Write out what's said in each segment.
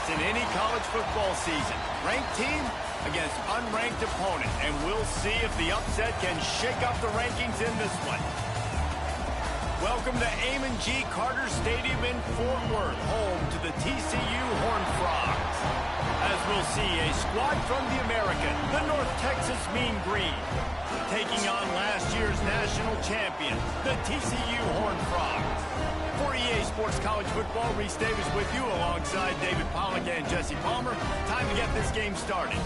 this in any college football season. Ranked team against unranked opponent, and we'll see if the upset can shake up the rankings in this one. Welcome to Amon G. Carter Stadium in Fort Worth, home to the TCU Horned Frogs. As we'll see, a squad from the American, the North Texas Mean Green, taking on last year's national champions, the TCU Horned Frogs. For EA Sports College Football, Reese Davis with you alongside David Pollack and Jesse Palmer. Time to get this game started.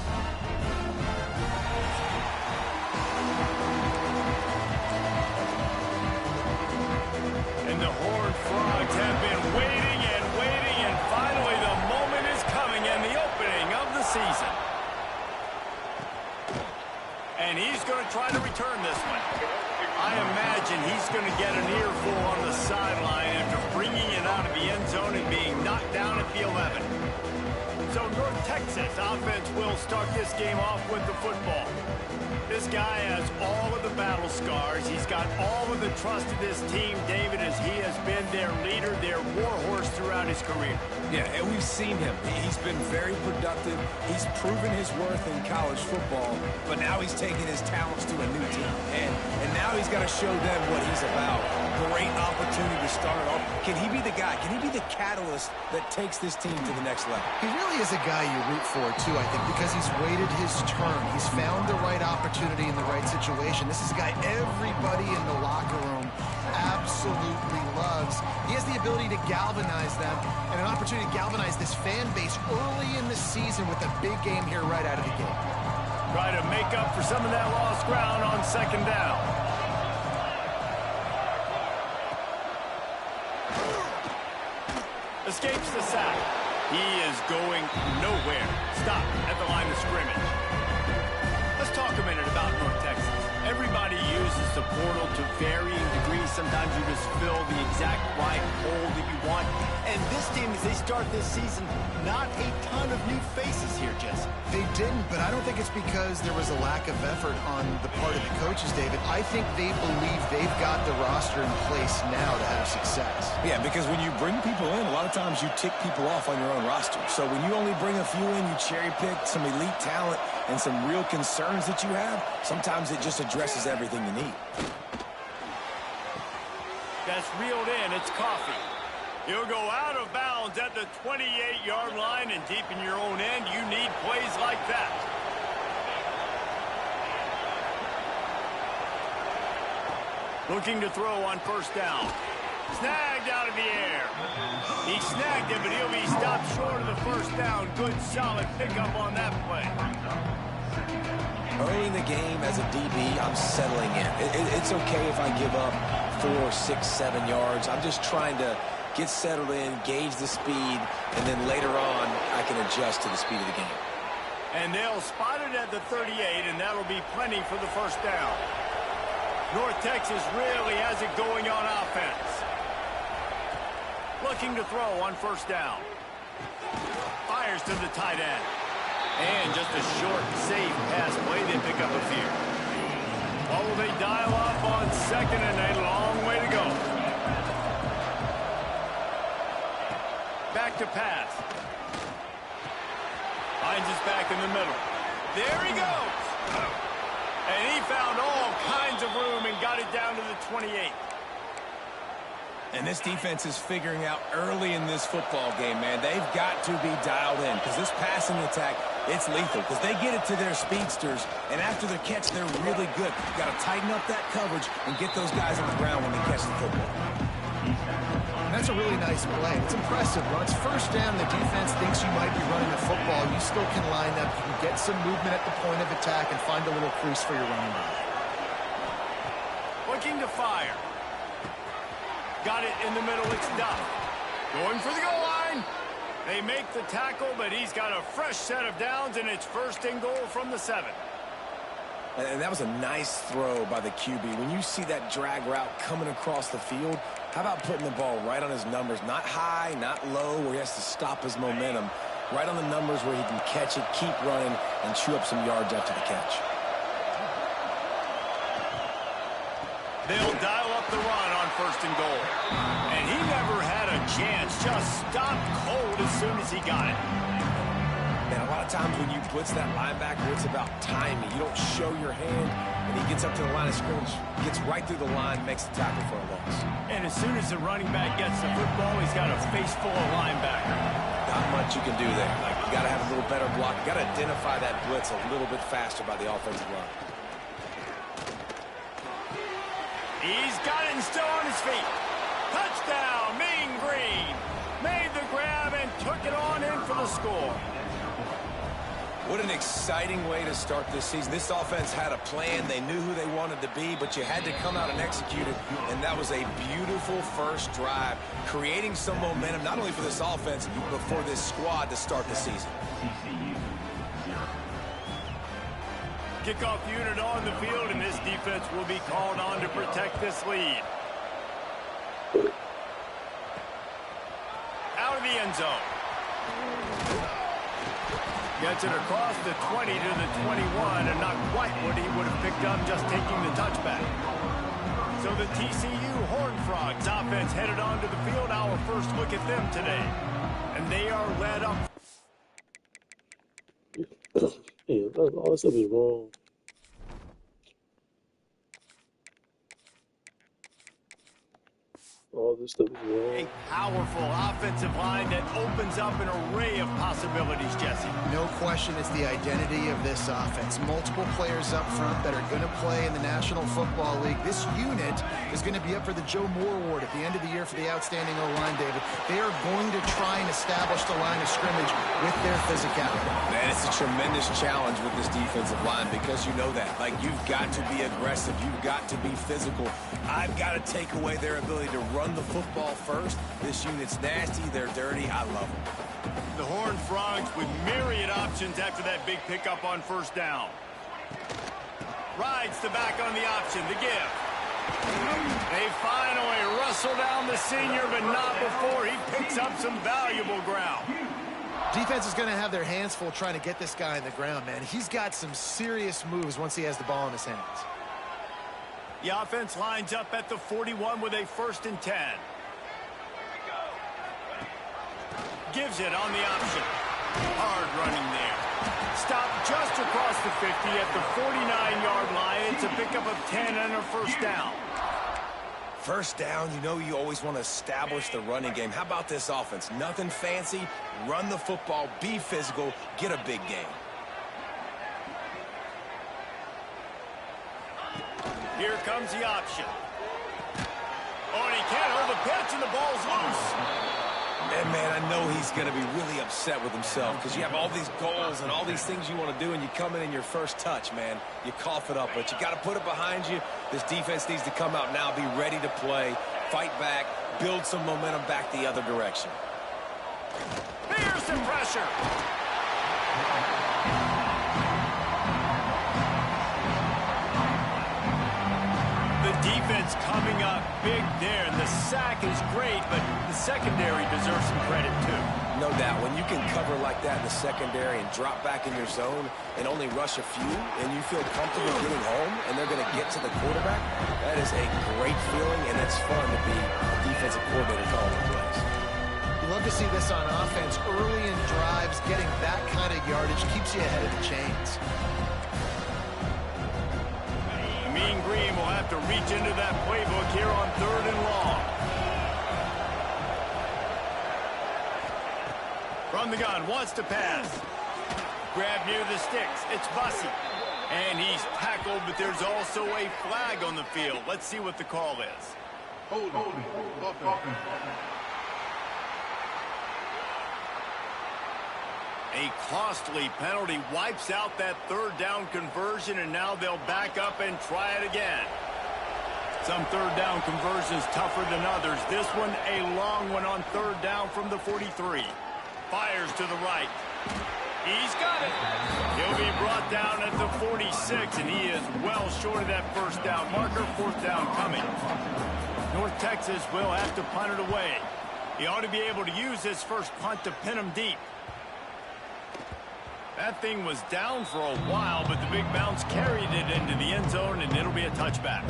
And the Horned Frogs have been waiting, and finally the moment is coming and the opening of the season. And he's going to try to return this one. I imagine he's going to get an earful on the sideline after bringing it out of the end zone and being knocked down at the 11. So North Texas offense will start this game off with the football. This guy has all of the battle scars. He's got all of the trust of this team, David, as he has been their leader, their warhorse throughout his career. Yeah, and we've seen him. He's been very productive. He's proven his worth in college football, but now he's taking his talents to a new team. And now he's got to show them what he's about. Great opportunity to start it off. Can he be the guy? Can he be the catalyst that takes this team to the next level? He really is a guy you root for, too, I think, because he's waited his turn. He's found the right opportunity in the right situation. This is a guy everybody in the locker room absolutely loves. He has the ability to galvanize them and an opportunity to galvanize this fan base early in the season with a big game here right out of the gate. Try to make up for some of that lost ground on second down. Escapes the sack. He is going nowhere. Stop at the line of scrimmage. Let's talk a minute about North Texas. Everybody uses the portal to varying degrees. Sometimes you just fill the exact right hole that you want. And this team, as they start this season, not a ton of new faces here, Jesse. They didn't, but I don't think it's because there was a lack of effort on the part of the coaches, David. I think they believe they've got the roster in place now to have success. Yeah, because when you bring people in, a lot of times you tick people off on your own roster. So when you only bring a few in, you cherry pick some elite talent and some real concerns that you have, sometimes it just addresses everything you need. That's reeled in. It's Coffee. He'll go out of bounds at the 28-yard line, and deep in your own end, you need plays like that. Looking to throw on first down. Snagged out of the air. He snagged it, but he'll be stopped short of the first down. Good, solid pickup on that play. Early in the game, as a DB, I'm settling in. It's okay if I give up 4, 6, 7 yards. I'm just trying to get settled in, gauge the speed, and then later on, I can adjust to the speed of the game. And they'll spot it at the 38, and that'll be plenty for the first down. North Texas really has it going on offense. Looking to throw on first down. Fires to the tight end. And just a short, safe pass play. They pick up a few. Oh, they dial up on second, and a long way to go. Back to pass. Finds his back in the middle. There he goes. And he found all kinds of room and got it down to the 28. And this defense is figuring out early in this football game, man. They've got to be dialed in because this passing attack, it's lethal because they get it to their speedsters, and after the catch, they're really good. You've got to tighten up that coverage and get those guys on the ground when they catch the football. And that's a really nice play. It's impressive. When it's first down, the defense thinks you might be running the football. You still can line up. You can get some movement at the point of attack and find a little crease for your running back. Looking to fire. Got it in the middle. It's Duff. Going for the goal line. They make the tackle, but he's got a fresh set of downs, and it's first and goal from the 7. And that was a nice throw by the QB. When you see that drag route coming across the field, how about putting the ball right on his numbers? Not high, not low, where he has to stop his momentum. Right on the numbers where he can catch it, keep running, and chew up some yards after the catch. They'll dial up the run on first and goal. And he never had a chance. Just stopped cold as soon as he got it. Man, a lot of times when you blitz that linebacker, it's about timing. You don't show your hand, and he gets up to the line of scrimmage, gets right through the line, makes the tackle for a loss. And as soon as the running back gets the football, he's got a face full of linebacker. Not much you can do there. Like, you got to have a little better block. You got to identify that blitz a little bit faster by the offensive line. He's got it and still on his feet. Touchdown, Mean Green. Made the grab and took it on in for the score. What an exciting way to start this season. This offense had a plan. They knew who they wanted to be, but you had to come out and execute it, and that was a beautiful first drive, creating some momentum, not only for this offense, but for this squad to start the season. Kickoff unit on the field, and this defense will be called on to protect this lead. Out of the end zone. Gets it across the 20 to the 21, and not quite what he would have picked up just taking the touchback. So the TCU Horned Frogs offense headed onto the field. Our first look at them today. And they are led up. Hey, all this stuff is wrong. All this stuff is wrong. A powerful offensive line that opens up an array of possibilities, Jesse. No question it's the identity of this offense. Multiple players up front that are going to play in the National Football League. This unit is going to be up for the Joe Moore Award at the end of the year for the outstanding O-line, David. They are going to try and establish the line of scrimmage with their physicality. Man, it's a tremendous challenge with this defensive line because you know that. Like, you've got to be aggressive. You've got to be physical. I've got to take away their ability to run the football first. This unit's nasty. They're dirty. I love them. The Horned Frogs with myriad options after that big pickup on first down. Rides the back on the option. The give. They finally wrestle down the senior, but not before he picks up some valuable ground. Defense is going to have their hands full trying to get this guy on the ground, man. He's got some serious moves once he has the ball in his hands. The offense lines up at the 41 with a 1st and 10. Gives it on the option. Hard running there. Stopped just across the 50 at the 49-yard line. It's a pickup of 10 and a 1st down. First down, you know you always want to establish the running game. How about this offense? Nothing fancy. Run the football, be physical, get a big game. Here comes the option. Oh, and he can't hold the pitch, and the ball's loose. And, man, I know he's going to be really upset with himself because you have all these goals and all these things you want to do, and you come in your first touch, man. You cough it up, but you got to put it behind you. This defense needs to come out now, be ready to play, fight back, build some momentum back the other direction. Here's some pressure. Defense coming up big there, and the sack is great, but the secondary deserves some credit too. No doubt. When you can cover like that in the secondary and drop back in your zone and only rush a few, and you feel comfortable getting home, and they're going to get to the quarterback, that is a great feeling, and it's fun to be a defensive coordinator calling the plays. You love to see this on offense. Early in drives, getting that kind of yardage keeps you ahead of the chains. Mean Green will have to reach into that playbook here on 3rd and long. From the gun, wants to pass. Grab near the sticks. It's Bussey. And he's tackled, but there's also a flag on the field. Let's see what the call is. A costly penalty wipes out that 3rd down conversion, and now they'll back up and try it again. Some 3rd down conversions tougher than others. This one a long one on 3rd down from the 43. Fires to the right. He's got it. He'll be brought down at the 46, and he is well short of that 1st down marker. 4th down coming. North Texas will have to punt it away. He ought to be able to use his first punt to pin him deep. That thing was down for a while, but the big bounce carried it into the end zone, and it'll be a touchback.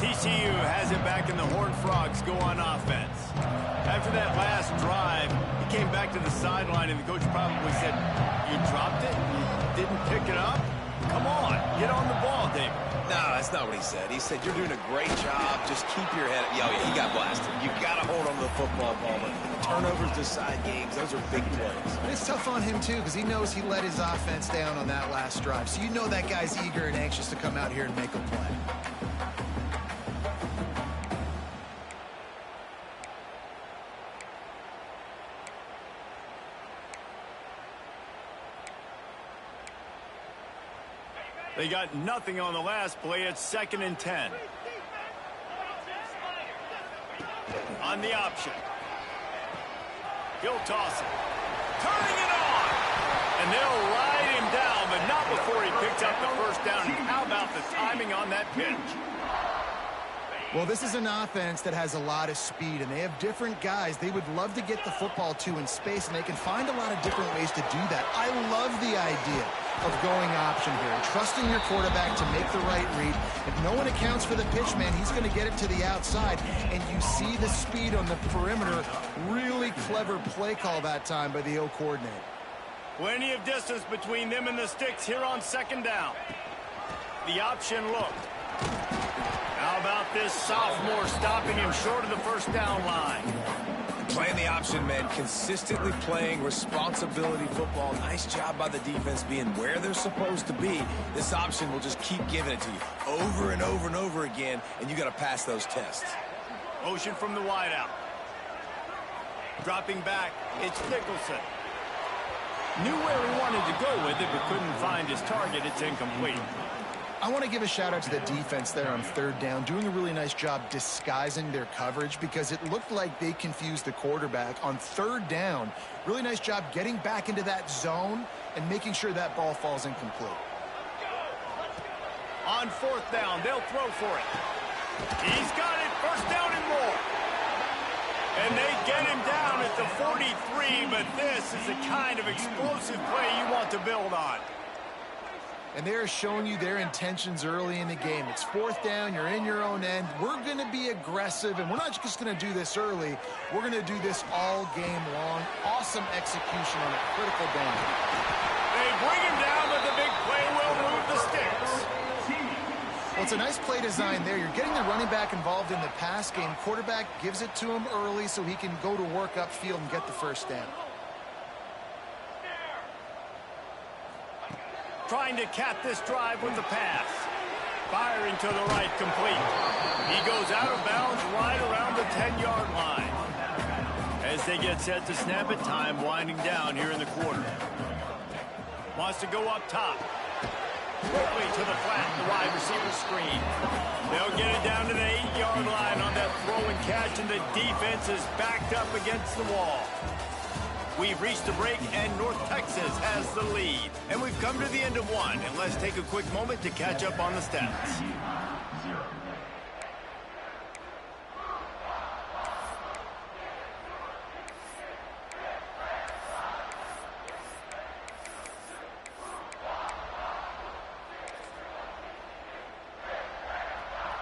TCU has it back, and the Horned Frogs go on offense. After that last drive, he came back to the sideline, and the coach probably said, "You dropped it? You didn't pick it up? Come on, get on the ball, David." No, that's not what he said. He said, "You're doing a great job. Just keep your head up." Yeah, he got blasted. You got to hold on to the football ball. But turnovers decide games. Those are big plays. And it's tough on him, too, because he knows he let his offense down on that last drive. So you know that guy's eager and anxious to come out here and make a play. They got nothing on the last play. It's 2nd and 10. On the option. He'll toss it. Turning it on. And they'll ride him down, but not before he picks up the first down. And how about the timing on that pitch? Well, this is an offense that has a lot of speed, and they have different guys they would love to get the football to in space, and they can find a lot of different ways to do that. I love the idea of going option here and trusting your quarterback to make the right read. If no one accounts for the pitch, man, he's going to get it to the outside, and you see the speed on the perimeter. Really clever play call that time by the O coordinator. Plenty of distance between them and the sticks here on 2nd down. The option look. How about this sophomore stopping him short of the first down line? Playing the option, man. Consistently playing responsibility football. Nice job by the defense being where they're supposed to be. This option will just keep giving it to you over and over and over again, and you got to pass those tests. Motion from the wideout. Dropping back, it's Nicholson. Knew where he wanted to go with it, but couldn't find his target. It's incomplete. I want to give a shout out to the defense there on 3rd down, doing a really nice job disguising their coverage because it looked like they confused the quarterback on 3rd down. Really nice job getting back into that zone and making sure that ball falls incomplete. On 4th down, they'll throw for it. He's got it, 1st down and more. And they get him down at the 43, but this is the kind of explosive play you want to build on. And they're showing you their intentions early in the game. It's 4th down, you're in your own end. We're going to be aggressive, and we're not just going to do this early. We're going to do this all game long. Awesome execution on a critical down. They bring him down, but the big play will move the sticks. Well, it's a nice play design there. You're getting the running back involved in the pass game. Quarterback gives it to him early so he can go to work upfield and get the 1st down. Trying to cap this drive with the pass. Firing to the right, complete. He goes out of bounds right around the 10-yard line. As they get set to snap it, time winding down here in the quarter. Wants to go up top. Quickly to the flat, the wide receiver screen. They'll get it down to the 8-yard line on that throw and catch, and the defense is backed up against the wall. We've reached the break, and North Texas has the lead. And we've come to the end of one, and let's take a quick moment to catch up on the stats.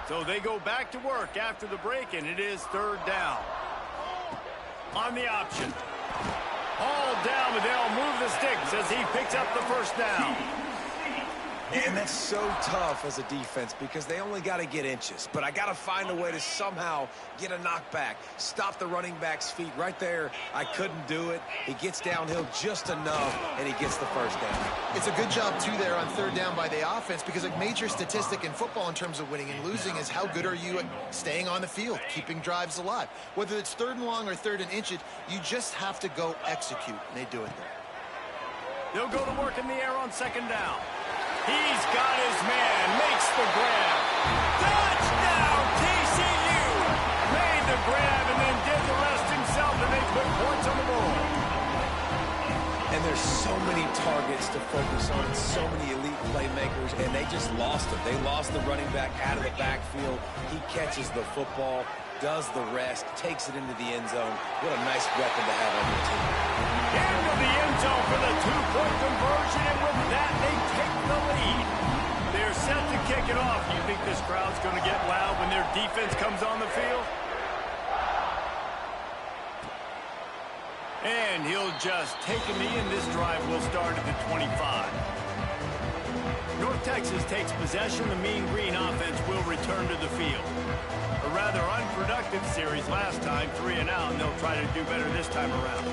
So they go back to work after the break, and it is 3rd down. On the option. All down, but they'll move the sticks as he picks up the 1st down. And that's so tough as a defense because they only got to get inches. But I got to find a way to somehow get a knockback, stop the running back's feet right there. I couldn't do it. He gets downhill just enough, and he gets the 1st down. It's a good job, too, there on 3rd down by the offense because a major statistic in football in terms of winning and losing is how good are you at staying on the field, keeping drives alive. Whether it's 3rd and long or 3rd and inches, you just have to go execute, and they do it there. They'll go to work in the air on 2nd down. He's got his man, makes the grab. Touchdown, TCU! Made the grab and then did the rest himself, and they put points on the board. And there's so many targets to focus on, so many elite playmakers, and they just lost it. They lost the running back out of the backfield. He catches the football. does the rest, takes it into the end zone. What a nice weapon to have on your team. Into the end zone for the two-point conversion, and with that, they take the lead. They're set to kick it off. You think this crowd's going to get loud when their defense comes on the field? And he'll just take a knee, and this drive will start at the 25. North Texas takes possession. The Mean Green offense will return to the field. A rather unproductive series last time, 3 and out, and they'll try to do better this time around.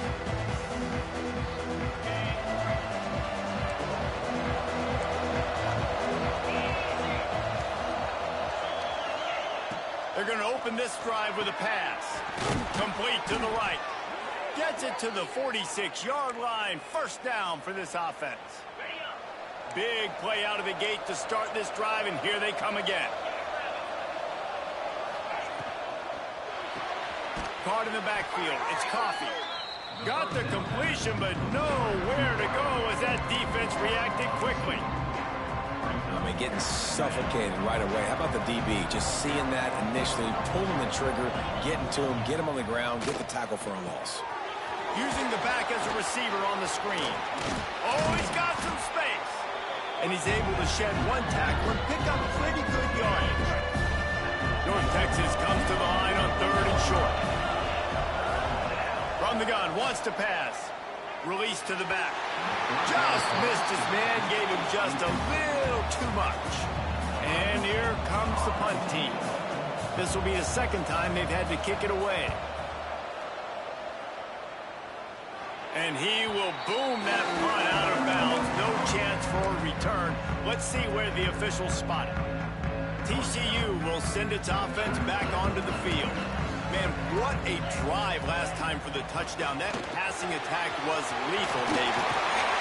They're going to open this drive with a pass. Complete to the right. Gets it to the 46-yard line. First down for this offense. Big play out of the gate to start this drive, and here they come again. Caught in the backfield. It's Coffee. Got the completion, but nowhere to go as that defense reacted quickly. I mean, getting suffocated right away. How about the DB? Just seeing that initially, pulling the trigger, getting to him, get him on the ground, get the tackle for a loss. Using the back as a receiver on the screen. Oh, he's got some space. And he's able to shed one tackle and pick up pretty good yardage. North Texas comes to the line on 3rd and short. From the gun, wants to pass. Release to the back. Just missed his man, gave him just a little too much. And here comes the punt team. This will be the second time they've had to kick it away. And he will boom that punt out of bounds. No chance for a return. Let's see where the officials spot it. TCU will send its offense back onto the field. Man, what a drive last time for the touchdown. That passing attack was lethal, David.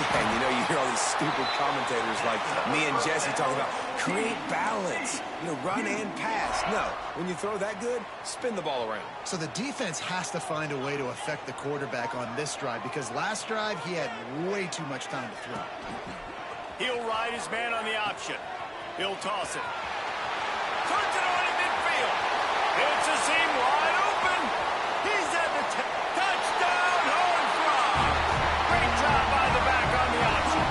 And you know, you hear all these stupid commentators like me and Jesse talking about create balance, run and pass. No, when you throw that good, spin the ball around. So the defense has to find a way to affect the quarterback on this drive because last drive he had way too much time to throw. He'll ride his man on the option. He'll toss it. Turns it on in midfield. It's a seam wide open. He's at the touchdown home run. Great job by the back on the option.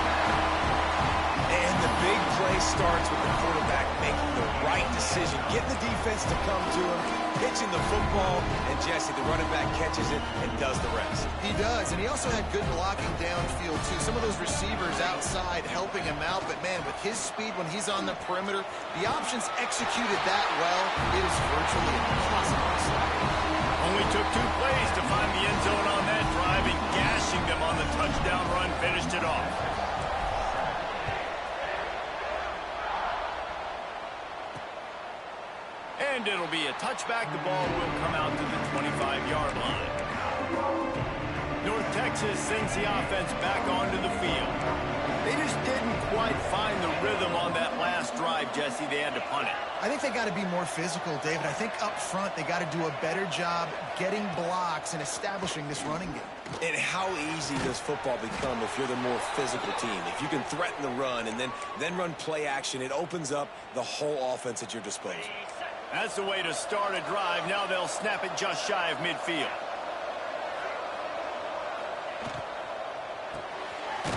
And the big play starts with the quarterback making the right decision, getting the defense to come to him, pitching the football, and Jesse, the running back, catches it and does the rest. He does, and he also had good blocking downfield, too. Some of those receivers outside helping him out, but, man, with his speed when he's on the perimeter, the options executed that well, it is virtually impossible to stop. Only took 2 plays to find the end zone on that drive, and gashing them on the touchdown run finished it off. And it'll be a touchback. The ball will come out to the 25-yard line. North Texas sends the offense back onto the field. They just didn't quite find the rhythm on that last drive, Jesse. They had to punt it. I think they got to be more physical, David. I think up front they got to do a better job getting blocks and establishing this running game. And how easy does football become if you're the more physical team? If you can threaten the run and then run play action, it opens up the whole offense at your disposal. That's the way to start a drive. Now they'll snap it just shy of midfield.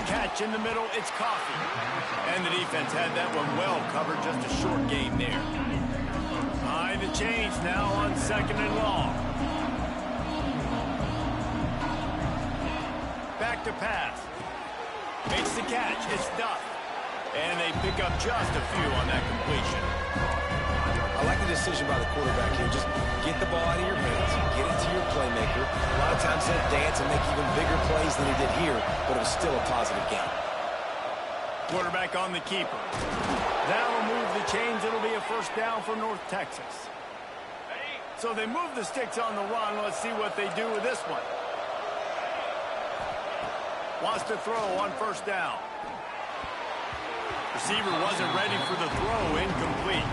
Catch in the middle, it's Coffee. And the defense had that one well covered, just a short gain there. Behind the chains now on 2nd and long. Back to pass. Makes the catch, it's Duff. And they pick up just a few on that completion. I like the decision by the quarterback here. Just get the ball out of your hands, get it to your playmaker. A lot of times he'll dance and make even bigger plays than he did here, but it was still a positive game. Quarterback on the keeper. That'll move the chains. It'll be a first down for North Texas. So they move the sticks on the run. Let's see what they do with this one. Wants to throw on first down. Receiver wasn't ready for the throw, incomplete.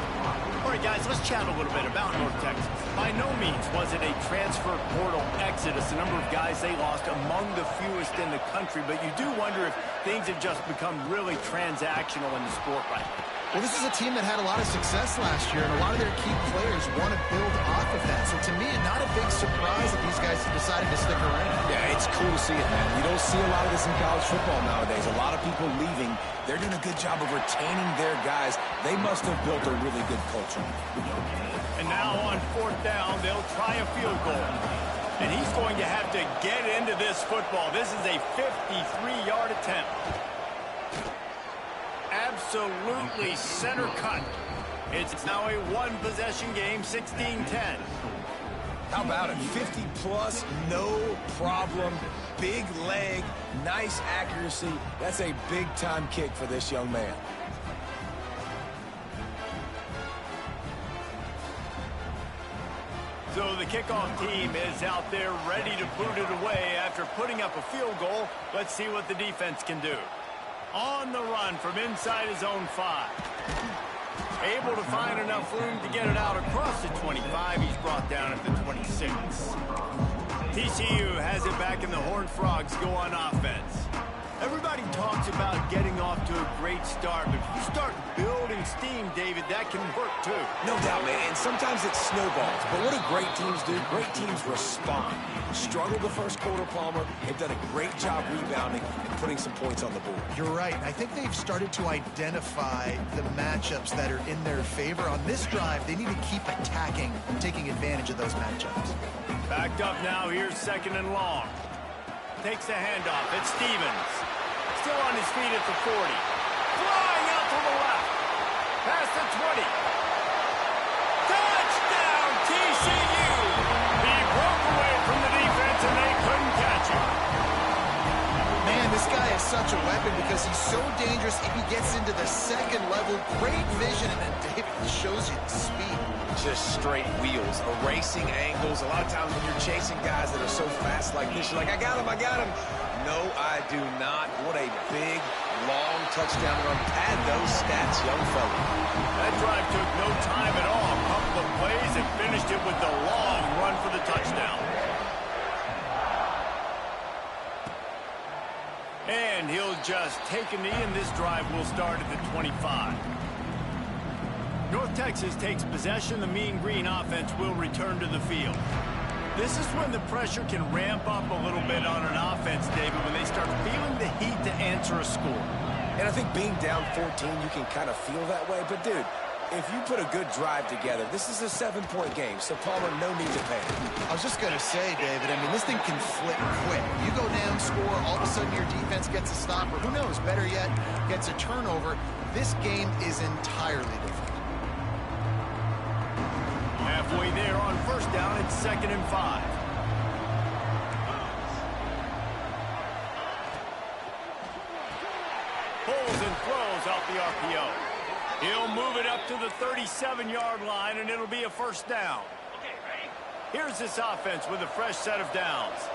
All right, guys, let's chat a little bit about North Texas. By no means was it a transfer portal exodus. The number of guys they lost among the fewest in the country, but you do wonder if things have just become really transactional in the sport right now. Well, this is a team that had a lot of success last year, and a lot of their key players want to build off of that. So to me, not a big surprise that these guys have decided to stick around. Yeah, it's cool to see it, man. You don't see a lot of this in college football nowadays. A lot of people leaving. They're doing a good job of retaining their guys. They must have built a really good culture. And now on 4th down, they'll try a field goal. And he's going to have to get into this football. This is a 53-yard attempt. Absolutely center cut. It's now a one-possession game, 16-10. How about it? 50-plus, no problem. Big leg, nice accuracy. That's a big-time kick for this young man. So the kickoff team is out there ready to boot it away after putting up a field goal. Let's see what the defense can do. On the run from inside his own 5. Able to find enough room to get it out across the 25. He's brought down at the 26. TCU has it back, and the Horned Frogs go on offense. Everybody talks about getting off to a great start, but if you start building steam, David, that can work too. No doubt, man, and sometimes it snowballs. But what do great teams do? Great teams respond. Struggled the first quarter, Palmer. They've done a great job rebounding and putting some points on the board. You're right. I think they've started to identify the matchups that are in their favor. On this drive, they need to keep attacking and taking advantage of those matchups. Backed up now. Here's 2nd and long. Takes the handoff. It's Stevens. Still on his feet at the 40. Flying out to the left. Past the 20. Touchdown, TCU! He broke away from the defense, and they couldn't catch him. Man, this guy is such a weapon because he's so dangerous. If he gets into the 2nd level, great vision, and then David shows you the speed. Just straight wheels, erasing angles. A lot of times when you're chasing guys that are so fast like this, you're like, I got him, I got him. No, I do not. What a big, long touchdown run. Pad those stats, young fella. That drive took no time at all. A couple of plays and finished it with the long run for the touchdown. And he'll just take a knee, and this drive will start at the 25. North Texas takes possession. The Mean Green offense will return to the field. This is when the pressure can ramp up a little bit on an offense, David, when they start feeling the heat to answer a score. And I think being down 14, you can kind of feel that way. But, dude, if you put a good drive together, this is a 7-point game, so Palmer, no need to panic. I was just going to say, David, I mean, this thing can flip quick. You go down, score, all of a sudden your defense gets a stop, or who knows, better yet, gets a turnover. This game is entirely different. Halfway there on 1st down, it's 2nd and 5. Pulls and throws out the RPO. He'll move it up to the 37-yard line, and it'll be a 1st down. Here's this offense with a fresh set of downs.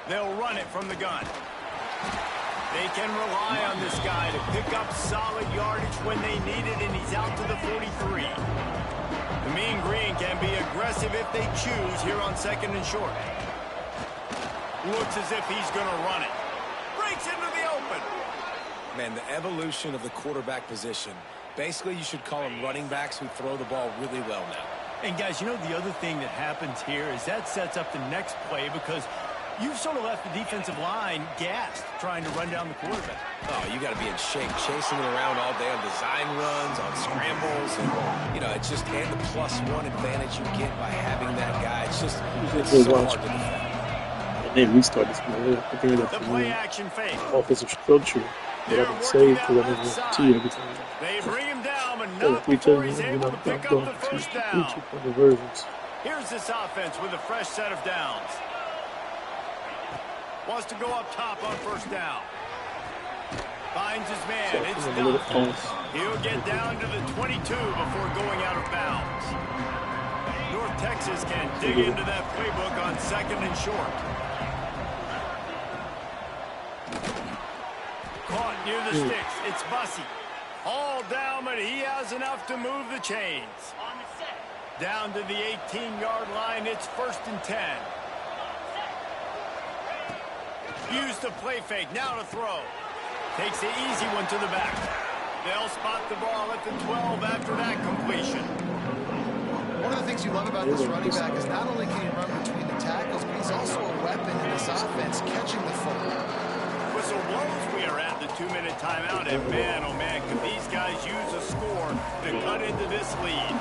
They'll run it from the gun. They can rely on this guy to pick up solid yardage when they need it, and he's out to the 43. The Mean Green can be aggressive if they choose here on 2nd and short. Looks as if he's going to run it. Breaks into the open. Man, the evolution of the quarterback position. Basically, you should call them running backs who throw the ball really well now. And, guys, you know the other thing that happens here is that sets up the next play because you've sort of left the defensive line gassed trying to run down the quarterback. Oh, you got to be in shape, chasing it around all day on design runs, on scrambles. And, you know, it's just and the +1 advantage you get by having that guy. It's just it's so hard to defend. And then restart this one. I think The play action fake. offensive structure that I can save because I never T every time. They bring him down, but Yeah, not 3 before he's touchdowns, able to pick up the 1st down. 2-point conversions. Here's this offense with a fresh set of downs. Wants to go up top on 1st down. Finds his man. It's done. He'll get down to the 22 before going out of bounds. North Texas can dig into that playbook on 2nd and short. Caught near the sticks. It's Bussey. All down, but he has enough to move the chains. Down to the 18-yard line. It's 1st and 10. Use the play fake. Now to throw. Takes the easy one to the back. They'll spot the ball at the 12 after that completion. One of the things you love about this running back is not only can he run between the tackles, but he's also a weapon in this offense, catching the football. Whistle blows. We are at the 2-minute timeout, and man, oh man, can these guys use a score to cut into this lead.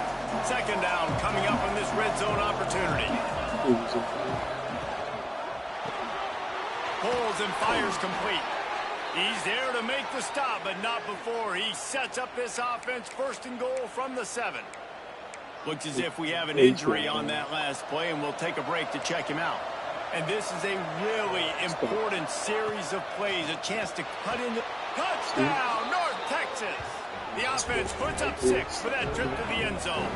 Second down coming up on this red zone opportunity. Pulls and fires complete. He's there to make the stop, but not before he sets up this offense. First and goal from the 7. Looks as if we have an injury on that last play, and we'll take a break to check him out. And this is a really important series of plays, a chance to cut into touchdown, North Texas. The offense puts up 6 for that trip to the end zone.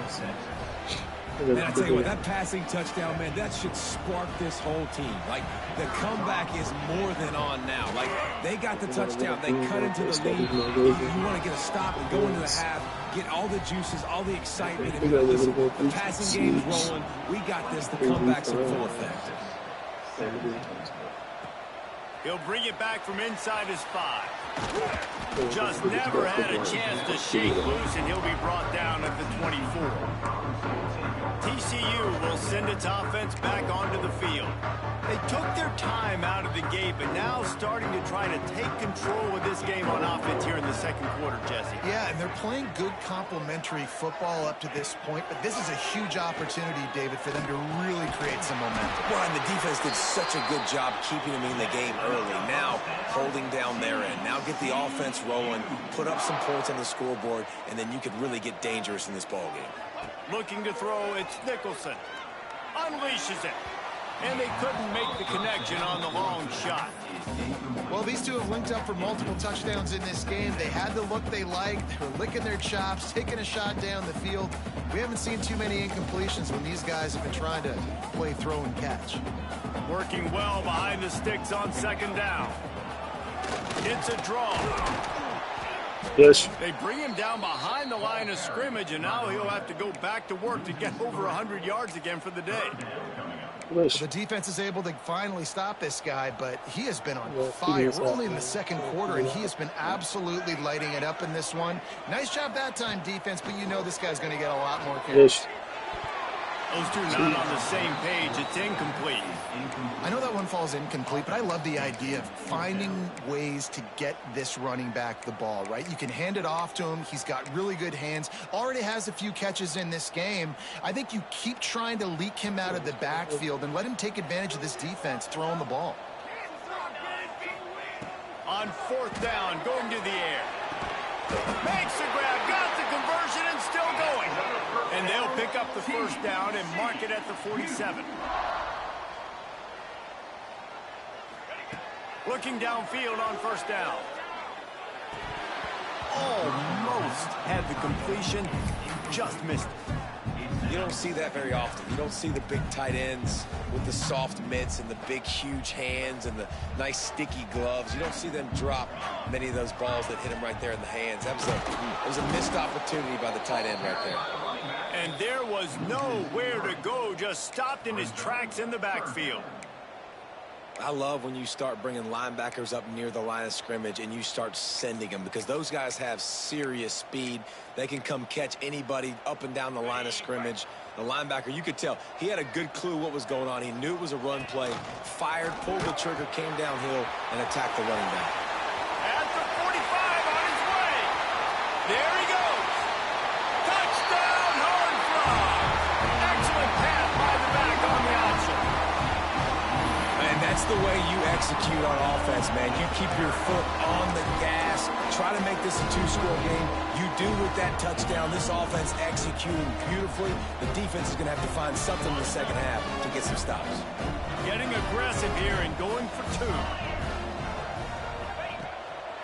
Man, I tell you what, that passing touchdown, man, that should spark this whole team. Like, the comeback is more than on now. Like, they got the touchdown. They cut into the lead. You want to get a stop and go into the half, get all the juices, all the excitement. And listen, the passing game's rolling. We got this. The comeback's in full effect. He'll bring it back from inside his 5. Just never had a chance to shake loose, and he'll be brought down at the 24. TCU will send its offense back onto the field. They took their time out of the gate, but now starting to try to take control of this game on offense here in the second quarter, Jesse. Yeah, and they're playing good complementary football up to this point, but this is a huge opportunity, David, for them to really create some momentum. Well, and the defense did such a good job keeping them in the game early. Now, holding down their end. Now get the offense rolling, put up some points on the scoreboard, and then you could really get dangerous in this ball game. Looking to throw, it's Nicholson. Unleashes it. And they couldn't make the connection on the long shot. Well, these two have linked up for multiple touchdowns in this game. They had the look they liked. They were licking their chops, taking a shot down the field. We haven't seen too many incompletions when these guys have been trying to play throw and catch. Working well behind the sticks on second down. It's a draw. Yes. They bring him down behind the line of scrimmage, and now he'll have to go back to work to get over 100 yards again for the day. Well, the defense is able to finally stop this guy, but he has been on fire. We're only in the second quarter, and he has been absolutely lighting it up in this one. Nice job that time, defense, but you know this guy's going to get a lot more carries. Yes. Those two not on the same page. It's incomplete. I know that one falls incomplete, but I love the idea of finding ways to get this running back the ball, right? You can hand it off to him. He's got really good hands. Already has a few catches in this game. I think you keep trying to leak him out of the backfield and let him take advantage of this defense throwing the ball. On fourth down, going to the air. Makes the grab, got the conversion, and still going. And they'll pick up the first down and mark it at the 47. Looking downfield on first down. Almost had the completion, just missed it. You don't see that very often. You don't see the big tight ends with the soft mitts and the big, huge hands and the nice, sticky gloves. You don't see them drop many of those balls that hit them right there in the hands. That was a missed opportunity by the tight end right there. And there was nowhere to go, just stopped in his tracks in the backfield. I love when you start bringing linebackers up near the line of scrimmage and you start sending them, because those guys have serious speed. They can come catch anybody up and down the line of scrimmage. The linebacker, you could tell, he had a good clue what was going on. He knew it was a run play, fired, pulled the trigger, came downhill, and attacked the running back. At the 45 on his way. There he goes. Touchdown, hard frog. Excellent pass by the back on the option. And that's the way you execute on offense, man. You keep your foot on the gas. Try to make this a two-score game. You do with that touchdown. This offense executing beautifully. The defense is going to have to find something in the second half to get some stops. Getting aggressive here and going for two.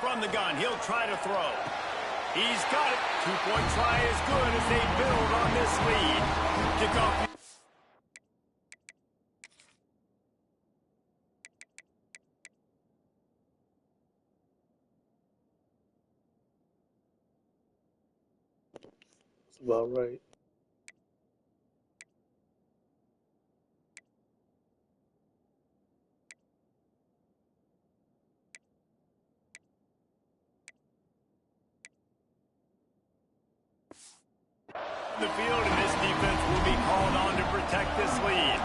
From the gun, he'll try to throw. He's got it. Two-point try is good as they build on this lead. Kickoff. About right. The field, and this defense will be called on to protect this lead.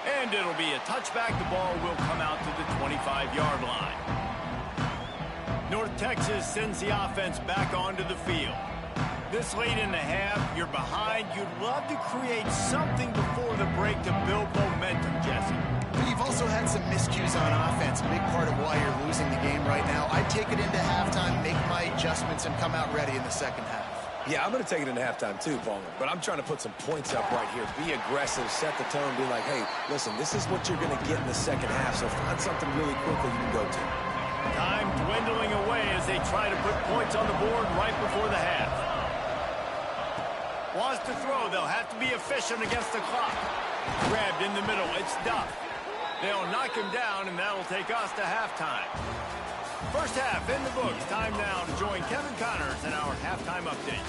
And it'll be a touchback. The ball will come out to the 25-yard line. North Texas sends the offense back onto the field. This late in the half, you're behind. You'd love to create something before the break to build momentum, Jesse. But you've also had some miscues on offense, a big part of why you're losing the game right now. I'd take it into halftime, make my adjustments, and come out ready in the second half. Yeah, I'm going to take it into halftime too, Palmer. But I'm trying to put some points up right here. Be aggressive, set the tone, be like, hey, listen, this is what you're going to get in the second half, so find something really quickly you can go to. Time dwindling away as they try to put points on the board right before the half. Wants to throw. They'll have to be efficient against the clock. Grabbed in the middle. It's Duff. They'll knock him down, and that'll take us to halftime. First half in the books. Time now to join Kevin Connors in our halftime update.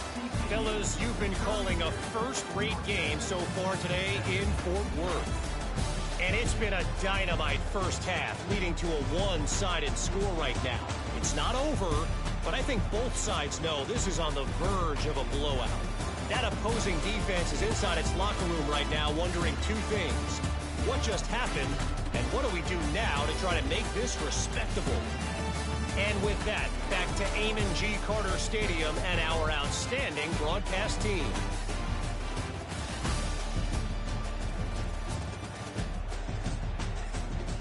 Fellas, you've been calling a first-rate game so far today in Fort Worth. And it's been a dynamite first half, leading to a one-sided score right now. It's not over, but I think both sides know this is on the verge of a blowout. That opposing defense is inside its locker room right now wondering two things. What just happened, and what do we do now to try to make this respectable? And with that, back to Amon G. Carter Stadium and our outstanding broadcast team.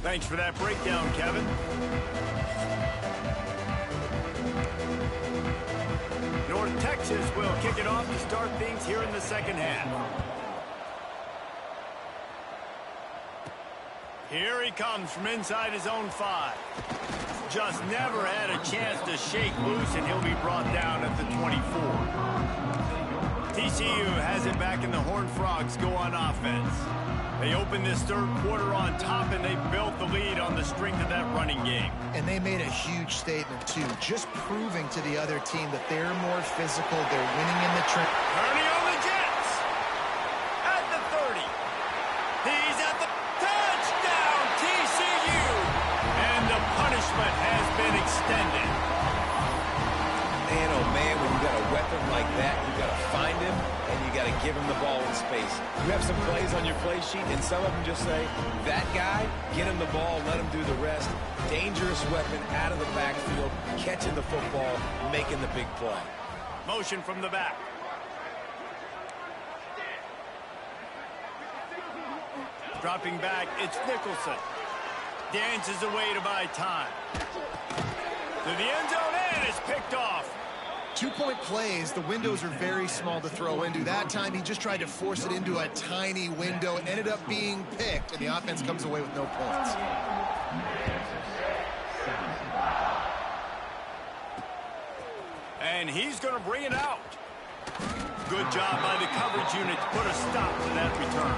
Thanks for that breakdown, Kevin. North Texas will kick it off to start things here in the second half. Here he comes from inside his own 5. Just never had a chance to shake loose, and he'll be brought down at the 24. TCU has it back, and the Horned Frogs go on offense. They open this third quarter on top, and they built the lead on the strength of that running game. And they made a huge statement, too, just proving to the other team that they're more physical, they're winning in the trench. Ernie on the Jets! At the 30. He's at the touchdown, TCU! And the punishment has been extended. Man, oh man, when you got a weapon like that, you got to find him, and you got to give him the ball in space. You have some plays on your play sheet, and some of them just say, that guy, get him the ball, let him do the rest. Dangerous weapon out of the backfield, catching the football, making the big play. Motion from the back. Dropping back, it's Nicholson. Dances away to buy time. To the end zone, and it's picked off. 2-point plays, the windows are very small to throw into. That time, he just tried to force it into a tiny window. It ended up being picked, and the offense comes away with no points. And he's going to bring it out. Good job by the coverage unit to put a stop to that return.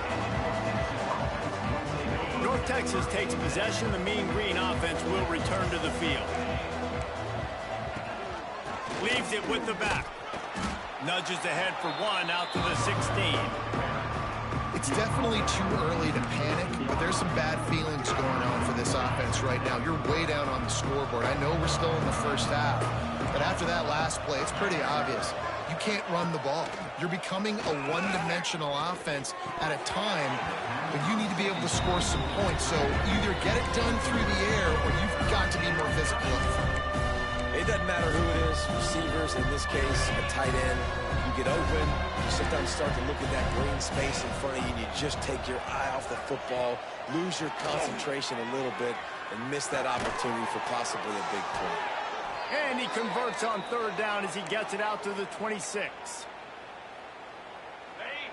North Texas takes possession. The Mean Green offense will return to the field. Leaves it with the back. Nudges ahead for one out to the 16. It's definitely too early to panic, but there's some bad feelings going on for this offense right now. You're way down on the scoreboard. I know we're still in the first half, but after that last play, it's pretty obvious. You can't run the ball. You're becoming a one-dimensional offense at a time when you need to be able to score some points. So either get it done through the air or you've got to be more physical up front. It doesn't matter who it is, receivers, in this case, a tight end. You get open, you sometimes start to look at that green space in front of you, and you just take your eye off the football, lose your concentration a little bit, and miss that opportunity for possibly a big play. And he converts on third down as he gets it out to the 26.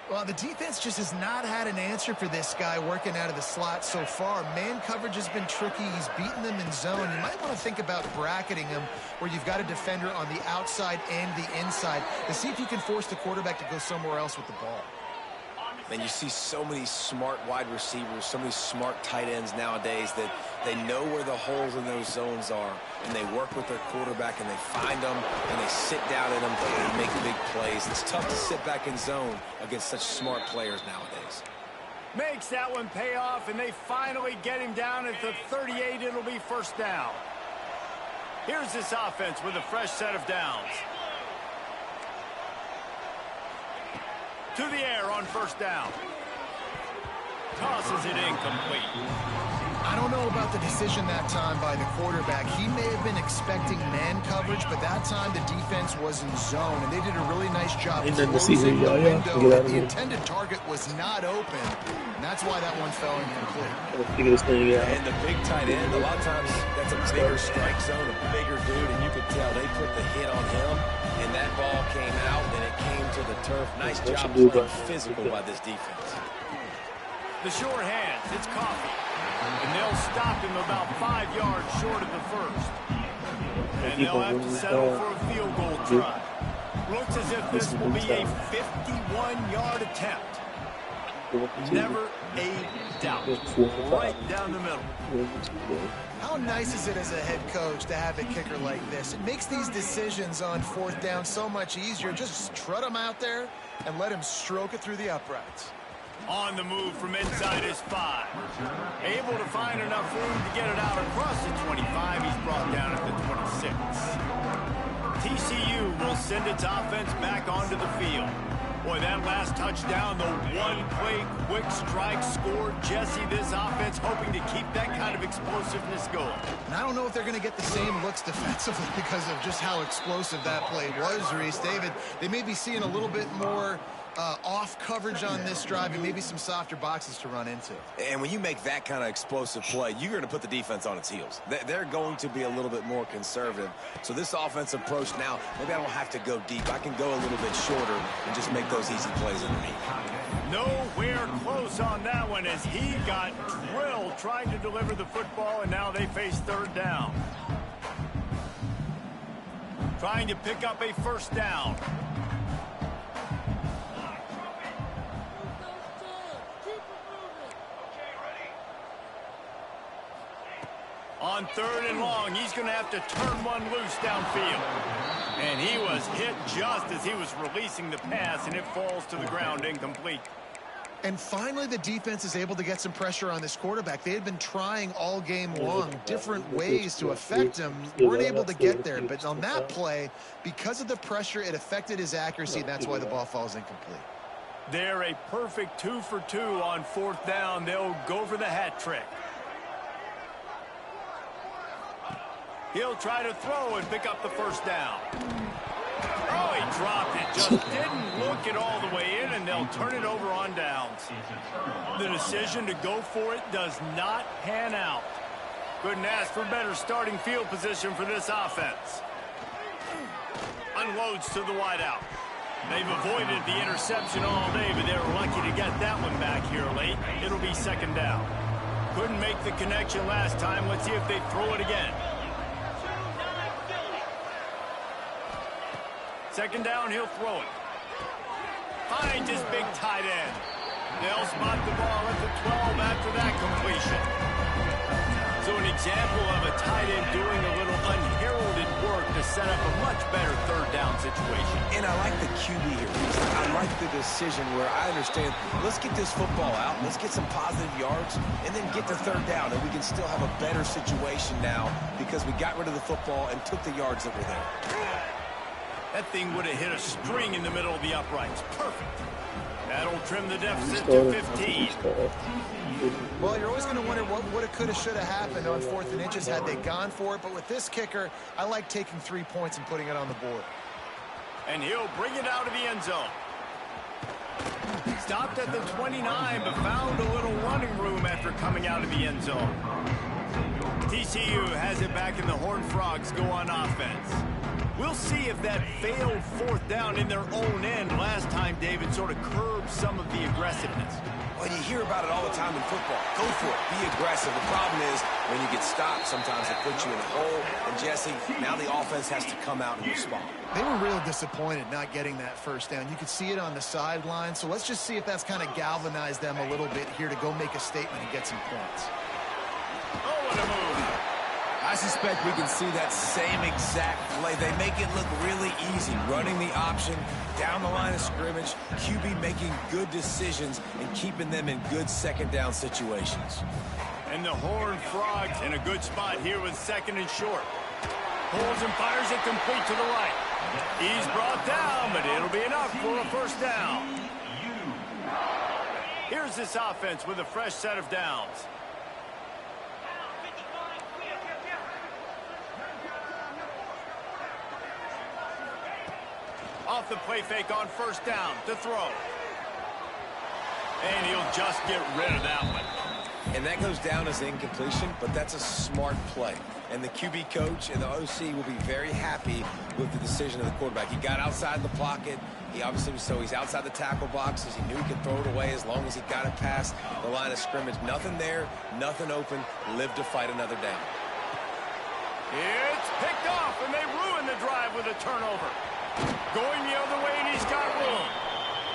Well, the defense just has not had an answer for this guy working out of the slot so far. Man coverage has been tricky. He's beaten them in zone. You might want to think about bracketing him where you've got a defender on the outside and the inside to see if you can force the quarterback to go somewhere else with the ball. And you see so many smart wide receivers, so many smart tight ends nowadays that they know where the holes in those zones are, and they work with their quarterback, and they find them, and they sit down in them, and make big plays. It's tough to sit back in zone against such smart players nowadays. Makes that one pay off, and they finally get him down at the 38. It'll be first down. Here's this offense with a fresh set of downs. To the air on first down. Tosses it incomplete. I don't know about the decision that time by the quarterback. He may have been expecting man coverage, but that time the defense was in zone, and they did a really nice job closing the window. The intended target was not open, and that's why that one fell incomplete. And the big tight end, a lot of times that's a bigger strike zone, a bigger dude, and you could tell they put the hit on him, and that ball came out, and it came to the turf. Nice job playing physical by this defense. The short hands, it's Coffee. And they'll stop him about 5 yards short of the first. And they'll have to settle for a field goal try. Looks as if this will be a 51-yard attempt. Never a doubt. Right down the middle. How nice is it as a head coach to have a kicker like this? It makes these decisions on fourth down so much easier. Just trot him out there and let him stroke it through the uprights. On the move from inside his 5. Able to find enough room to get it out across the 25. He's brought down at the 26. TCU will send its offense back onto the field. Boy, that last touchdown, the one-play quick strike scored. Jesse, this offense hoping to keep that kind of explosiveness going. And I don't know if they're going to get the same looks defensively because of just how explosive that play was, Reese. David, they may be seeing a little bit more off coverage on this drive and maybe some softer boxes to run into. And when you make that kind of explosive play, you're going to put the defense on its heels. They're going to be a little bit more conservative. So this offensive approach now, maybe I don't have to go deep. I can go a little bit shorter and just make those easy plays underneath. Nowhere close on that one as he got drilled trying to deliver the football, and now they face third down. Trying to pick up a first down. On third and long, he's going to have to turn one loose downfield. And he was hit just as he was releasing the pass, and it falls to the ground incomplete. And finally, the defense is able to get some pressure on this quarterback. They had been trying all game long different ways to affect him. Weren't able to get there. But on that play, because of the pressure, it affected his accuracy, and that's why the ball falls incomplete. They're a perfect 2 for 2 on fourth down. They'll go for the hat trick. He'll try to throw and pick up the first down. Oh, he dropped it. Just didn't look it all the way in, and they'll turn it over on downs. The decision to go for it does not pan out. Couldn't ask for better starting field position for this offense. Unloads to the wideout. They've avoided the interception all day, but they were lucky to get that one back here late. It'll be second down. Couldn't make the connection last time. Let's see if they throw it again. Second down, he'll throw it. Finds his big tight end. They'll spot the ball at the 12 after that completion. So an example of a tight end doing a little unheralded work to set up a much better third down situation. And I like the QB here. I like the decision where I understand, let's get this football out, let's get some positive yards, and then get to third down, and we can still have a better situation now because we got rid of the football and took the yards that were there. That thing would have hit a string in the middle of the uprights. Perfect. That'll trim the deficit to 15. Well, you're always going to wonder what would have, could have, should have happened on 4th and inches had they gone for it. But with this kicker, I like taking 3 points and putting it on the board. And he'll bring it out of the end zone. Stopped at the 29, but found a little running room after coming out of the end zone. TCU has it back in the Horned Frogs go on offense. We'll see if that failed fourth down in their own end last time, David, sort of curbed some of the aggressiveness. Well, you hear about it all the time in football. Go for it. Be aggressive. The problem is when you get stopped, sometimes it puts you in a hole. And, Jesse, now the offense has to come out and respond. They were real disappointed not getting that first down. You could see it on the sideline. So let's just see if that's kind of galvanized them a little bit here to go make a statement and get some points. Oh, what a move. I suspect we can see that same exact play. They make it look really easy, running the option down the line of scrimmage, QB making good decisions and keeping them in good second down situations. And the Horned Frogs in a good spot here with second and short. Pulls and fires it complete to the right. He's brought down, but it'll be enough for a first down. Here's this offense with a fresh set of downs. Off the play fake on first down to throw. And he'll just get rid of that one. And that goes down as incompletion, but that's a smart play. And the QB coach and the OC will be very happy with the decision of the quarterback. He got outside the pocket. He obviously was, so he's outside the tackle boxes. He knew he could throw it away as long as he got it past the line of scrimmage. Nothing there, nothing open. Live to fight another down. It's picked off, and they ruin the drive with a turnover. Going the other way, and he's got room.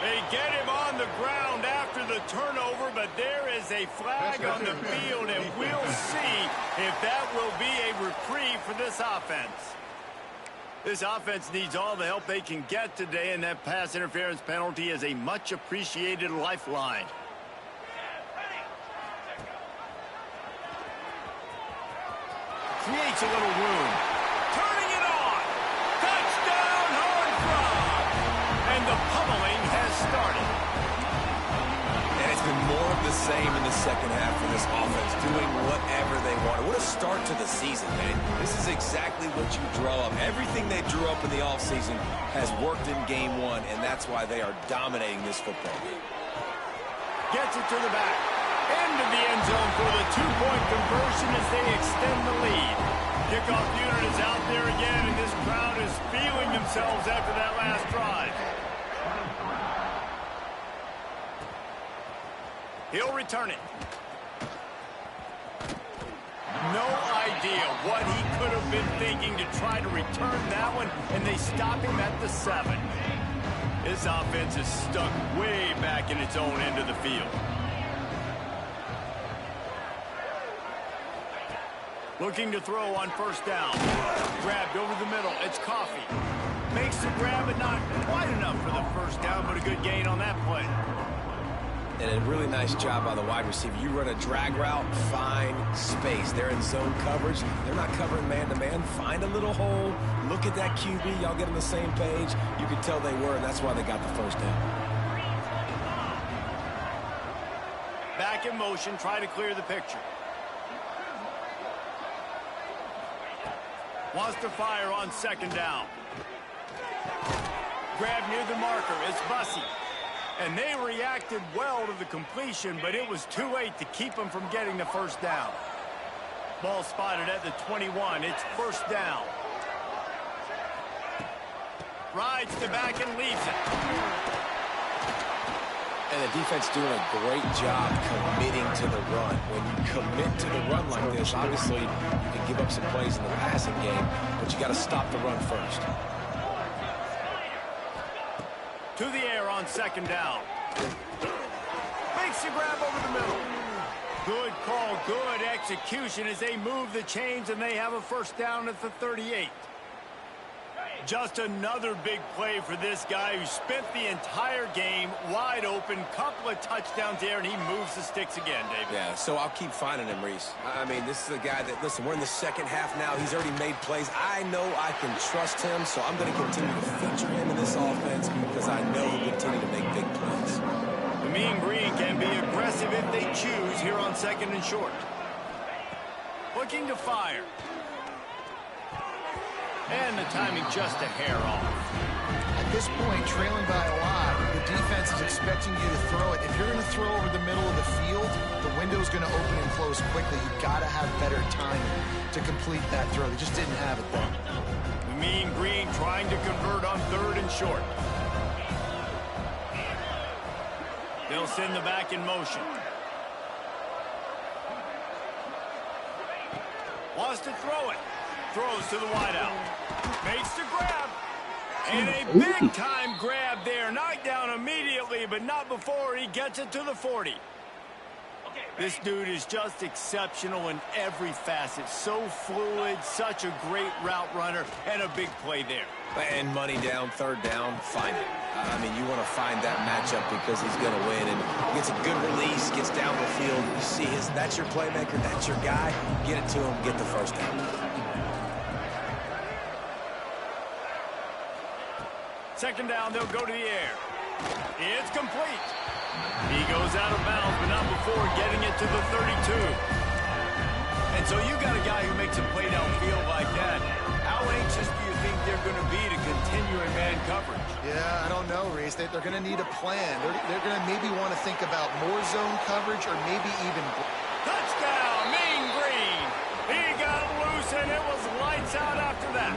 They get him on the ground after the turnover, but there is a flag on the field, and we'll see if that will be a reprieve for this offense. This offense needs all the help they can get today, and that pass interference penalty is a much-appreciated lifeline. Creates a little room. Turning it on. Touchdown, home run. And the pummeling has started. And it's been more of the same in the second half for this offense, doing whatever they want. What a start to the season, man. This is exactly what you draw up. Everything they drew up in the offseason has worked in game one, and that's why they are dominating this football game. Gets it to the back. Into the end zone for the two-point conversion as they extend the lead. Kickoff unit is out there again, and this crowd is feeling themselves after that last drive. He'll return it. No idea what he could have been thinking to try to return that one, and they stop him at the 7. This offense is stuck way back in its own end of the field. Looking to throw on first down. Grabbed over the middle. It's Coffee. Makes the grab, but not quite enough for the first down, but a good gain on that play. And a really nice job by the wide receiver. You run a drag route, find space. They're in zone coverage. They're not covering man-to-man. Find a little hole. Look at that QB. Y'all get on the same page. You could tell they were, and that's why they got the first down. Back in motion, try to clear the picture. Wants to fire on second down. Grab near the marker. It's Bussey. And they reacted well to the completion, but it was too late to keep them from getting the first down. Ball spotted at the 21. It's first down. Rides to back and leaves it. And the defense doing a great job committing to the run. When you commit to the run like this, obviously you can give up some plays in the passing game, but you got to stop the run first. To the air on second down. Makes the grab over the middle. Good call, good execution as they move the chains, and they have a first down at the 38. Just another big play for this guy who spent the entire game wide open. Couple of touchdowns there, and he moves the sticks again, David. Yeah, so I'll keep finding him, Reese. I mean, this is a guy that, listen, we're in the second half now. He's already made plays. I know I can trust him, so I'm going to continue to feature him in this offense because I know he'll continue to make big plays. The Mean Green can be aggressive if they choose here on second and short. Looking to fire. And the timing just a hair off. At this point, trailing by a lot, the defense is expecting you to throw it. If you're going to throw over the middle of the field, the window's going to open and close quickly. You've got to have better timing to complete that throw. They just didn't have it there. The Mean Green trying to convert on third and short. They'll send the back in motion. Wants to throw it. Throws to the wideout. Makes the grab. And a big-time grab there. Knocked down immediately, but not before he gets it to the 40. This dude is just exceptional in every facet. So fluid, such a great route runner, and a big play there. And money down, third down, find it. I mean, you want to find that matchup because he's going to win. And gets a good release, gets down the field. You see that's your playmaker, that's your guy. Get it to him, get the first down. Second down, they'll go to the air. It's complete. He goes out of bounds, but not before getting it to the 32. And so you got a guy who makes a play downfield like that. How anxious do you think they're going to be to continue in man coverage? Yeah, I don't know, Reese. They're going to need a plan. They're going to maybe want to think about more zone coverage or maybe even... Touchdown, Mean Green. He got loose, and it was lights out after that.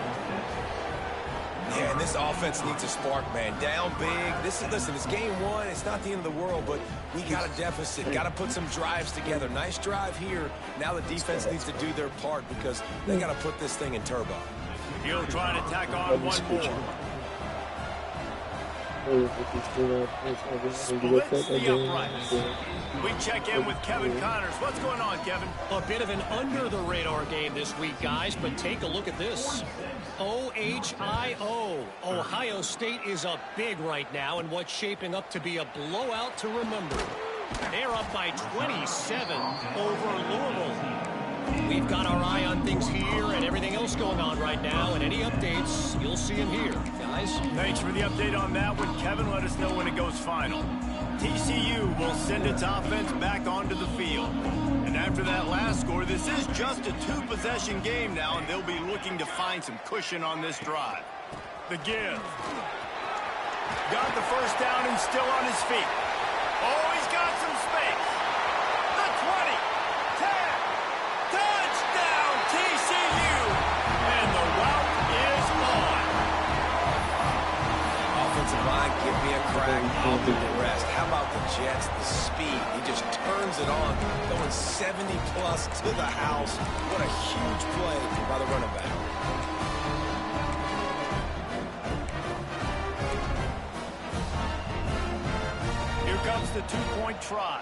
Yeah, and this offense needs a spark, man. Down big. Listen, it's game one. It's not the end of the world, but we got a deficit. Got to put some drives together. Nice drive here. Now the defense needs to do their part because they got to put this thing in turbo. He'll try to tack on one more. Splits the uprights. We check in with Kevin Connors. What's going on, Kevin? A bit of an under-the-radar game this week, guys, but take a look at this. OHIO. Ohio State is up big right now in what's shaping up to be a blowout to remember. They're up by 27 over Louisville. We've got our eye on things here and everything else going on right now, and any updates, you'll see them here, guys. Thanks for the update on that one, Kevin. Let us know when it goes final. TCU will send its offense back onto the field. And after that last score, this is just a two-possession game now, and they'll be looking to find some cushion on this drive. The give. Got the first down and still on his feet. Oh, he's got some space. The 20, 10, touchdown TCU. And the route is on. Offensive line, give me a crack. I'll do the rest. How about the Jets? The speed. He just turns it on, going 70-plus to the house. What a huge play by the running back. Here comes the two-point try.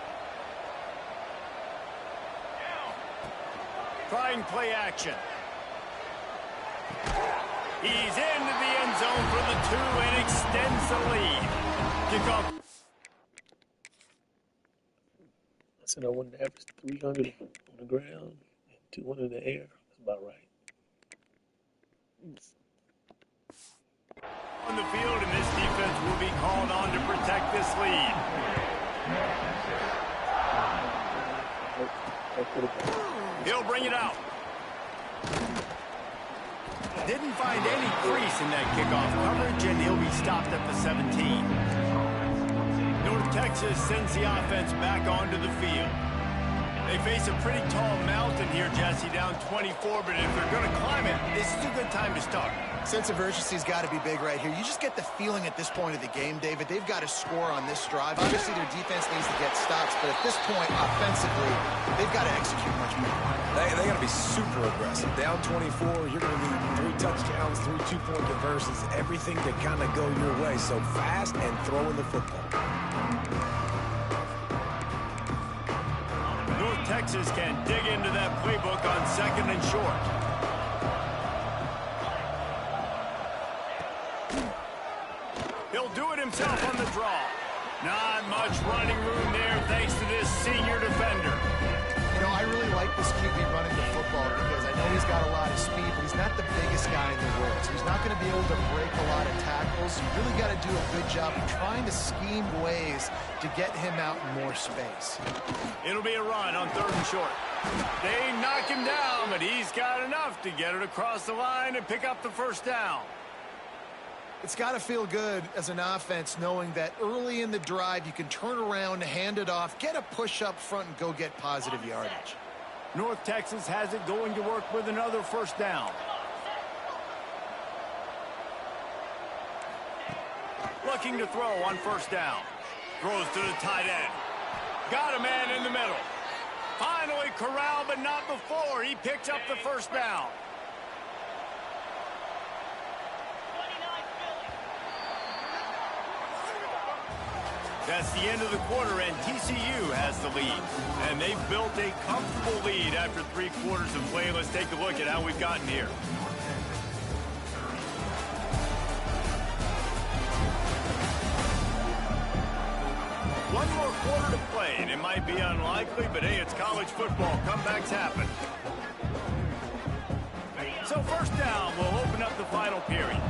Trying play action. He's into the end zone for the 2 and extends the lead. Kickoff. I said I wanted to average 300 on the ground and 200 in the air. That's about right. On the field, and this defense will be called on to protect this lead. He'll bring it out. Didn't find any crease in that kickoff coverage, and he'll be stopped at the 17. North Texas sends the offense back onto the field. They face a pretty tall mountain here, Jesse, down 24, but if they're going to climb it, this is a good time to start. Sense of urgency's got to be big right here. You just get the feeling at this point of the game, David, they've got to score on this drive. Obviously, their defense needs to get stops, but at this point, offensively, they've got to execute much better. They got to be super aggressive. Down 24, you're going to need 3 touchdowns, 3 two-point conversions, everything to kind of go your way. So fast and throwing the football. North Texas can dig into that playbook on second and short. He'll do it himself on the draw. Not much running room there thanks to this senior defender. You know, I really like this QB running the football because I know he's got a lot of speed, but he's not the biggest guy in the world. So he's not going to be able to break a lot of tackles. You really got to do a good job of trying to scheme ways to get him out in more space. It'll be a run on third and short. They knock him down, but he's got enough to get it across the line and pick up the first down. It's got to feel good as an offense knowing that early in the drive you can turn around, hand it off, get a push up front, and go get positive yardage. North Texas has it going to work with another first down. Looking to throw on first down. Throws to the tight end. Got a man in the middle. Finally corralled, but not before. He picks up the first down. That's the end of the quarter, and TCU has the lead. And they've built a comfortable lead after 3 quarters of play. Let's take a look at how we've gotten here. One more quarter to play, and it might be unlikely, but hey, it's college football. Comebacks happen. So first down will open up the final period.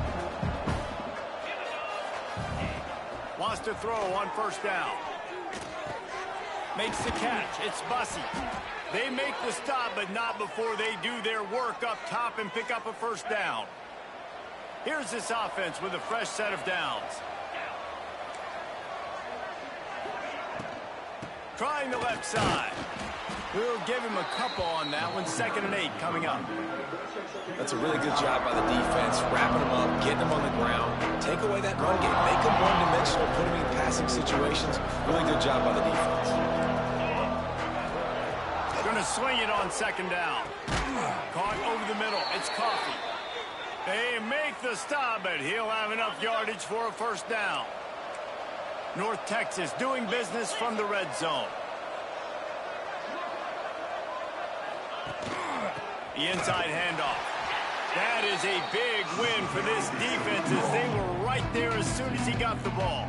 Lost a throw on first down. Makes the catch. It's Bussey. They make the stop, but not before they do their work up top and pick up a first down. Here's this offense with a fresh set of downs. Trying the left side. We'll give him a couple on that one. 2nd and 8 coming up. That's a really good job by the defense, wrapping them up, getting them on the ground, take away that run game, make them one-dimensional, put them in passing situations. Really good job by the defense. Going to swing it on 2nd down. Caught over the middle. It's Coffee. They make the stop, but he'll have enough yardage for a first down. North Texas doing business from the red zone. The inside handoff. That is a big win for this defense as they were right there as soon as he got the ball.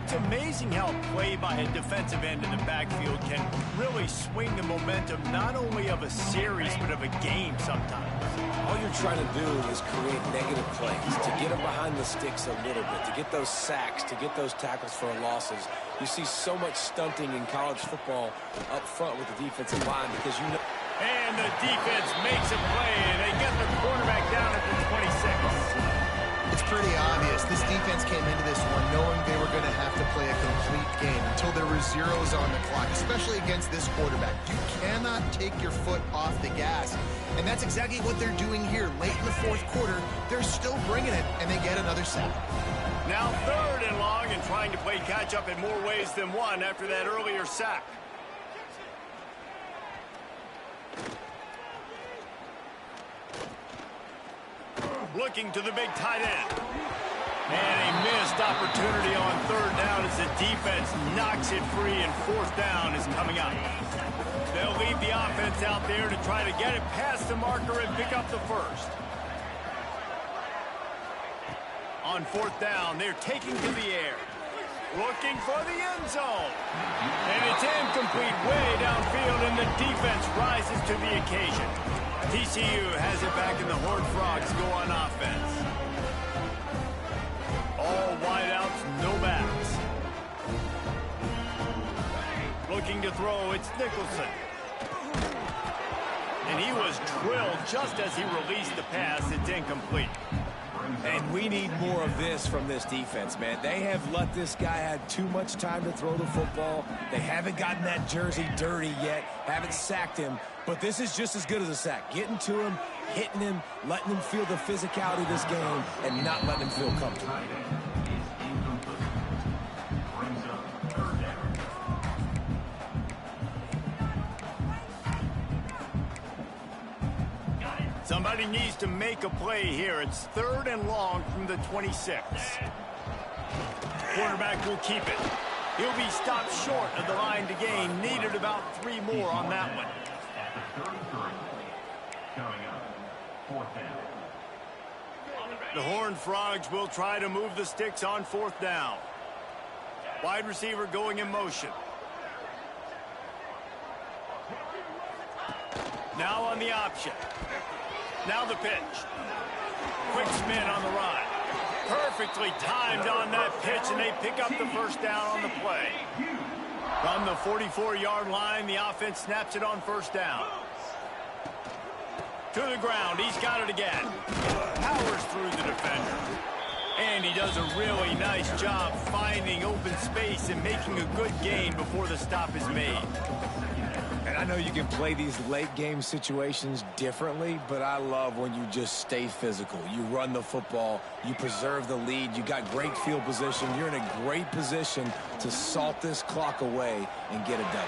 It's amazing how play by a defensive end in the backfield can really swing the momentum not only of a series but of a game sometimes. All you're trying to do is create negative plays, to get them behind the sticks a little bit, to get those sacks, to get those tackles for losses. You see so much stunting in college football up front with the defensive line because you know. And the defense makes a play, and they get the quarterback down at the 26. It's pretty obvious. This defense came into this one knowing they were going to have to play a complete game until there were zeros on the clock, especially against this quarterback. You cannot take your foot off the gas, and that's exactly what they're doing here. Late in the 4th quarter, they're still bringing it, and they get another sack. Now 3rd and long and trying to play catch-up in more ways than one after that earlier sack. Looking to the big tight end. And a missed opportunity on 3rd down as the defense knocks it free, and 4th down is coming up. They'll leave the offense out there to try to get it past the marker and pick up the first. On 4th down, they're taking to the air. Looking for the end zone. And it's incomplete way downfield, and the defense rises to the occasion. TCU has it back, and the Horned Frogs go on offense. All wideouts, no backs. Looking to throw, it's Nicholson. And he was drilled just as he released the pass. It's incomplete. And we need more of this from this defense, man. They have let this guy have too much time to throw the football. They haven't gotten that jersey dirty yet, haven't sacked him. But this is just as good as a sack. Getting to him, hitting him, letting him feel the physicality of this game, and not letting him feel comfortable. Somebody needs to make a play here. It's 3rd and long from the 26. Quarterback will keep it. He'll be stopped short of the line to gain. Needed about 3 more on that one. The Horned Frogs will try to move the sticks on 4th down. Wide receiver going in motion. Now on the option. Now the pitch. Quick spin on the run. Perfectly timed on that pitch, and they pick up the first down on the play. From the 44-yard line, the offense snaps it on 1st down. To the ground, he's got it again. Powers through the defender. And he does a really nice job finding open space and making a good gain before the stop is made. And I know you can play these late-game situations differently, but I love when you just stay physical. You run the football, you preserve the lead, you got great field position, you're in a great position to salt this clock away and get a W.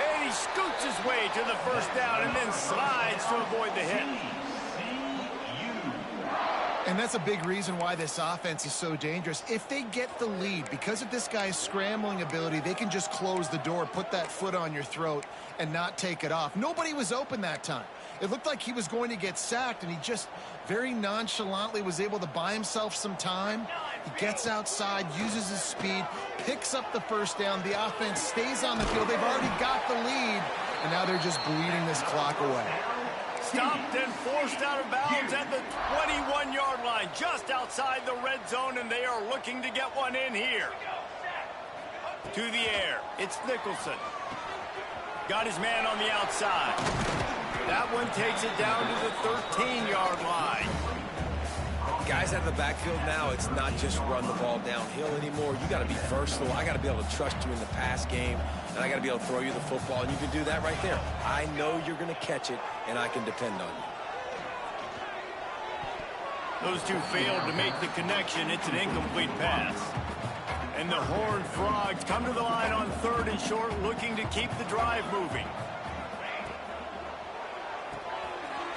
And he scoots his way to the first down and then slides to avoid the hit. And that's a big reason why this offense is so dangerous. If they get the lead, because of this guy's scrambling ability, they can just close the door, put that foot on your throat, and not take it off. Nobody was open that time. It looked like he was going to get sacked, and he just very nonchalantly was able to buy himself some time. He gets outside, uses his speed, picks up the first down. The offense stays on the field. They've already got the lead, and now they're just bleeding this clock away. Stopped and forced out of bounds at the 21-yard line, just outside the red zone, and they are looking to get one in here. To the air, it's Nicholson. Got his man on the outside. That one takes it down to the 13-yard line. Guys out of the backfield now, it's not just run the ball downhill anymore. You got to be versatile. I got to be able to trust you in the pass game, and I got to be able to throw you the football, and you can do that right there. I know you're going to catch it, and I can depend on you. Those two failed to make the connection. It's an incomplete pass. And the Horned Frogs come to the line on 3rd and short, looking to keep the drive moving.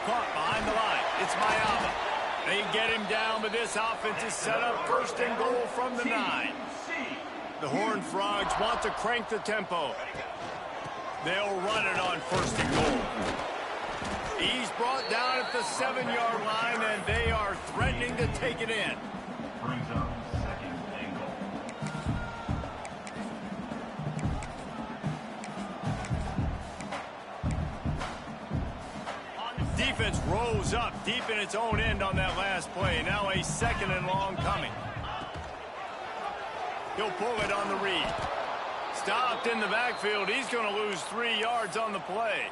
Caught behind the line. It's Mayama. They get him down, but this offense is set up 1st and goal from the 9. The Horned Frogs want to crank the tempo. They'll run it on 1st and goal. He's brought down at the 7-yard line, and they are threatening to take it in. Defense rose up deep in its own end on that last play. Now a 2nd and long coming. He'll pull it on the read. Stopped in the backfield. He's going to lose 3 yards on the play.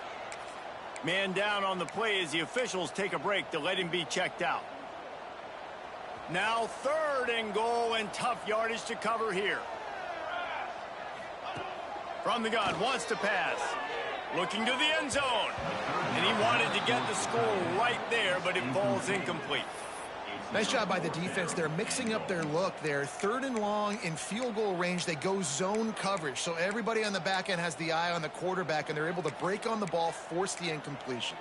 Man down on the play as the officials take a break to let him be checked out. Now 3rd and goal, and tough yardage to cover here. From the gun, wants to pass. Looking to the end zone. And he wanted to get the score right there, but it falls incomplete. Nice job by the defense. They're mixing up their look there. 3rd and long in field goal range. They go zone coverage. So everybody on the back end has the eye on the quarterback, and they're able to break on the ball, force the incompletion.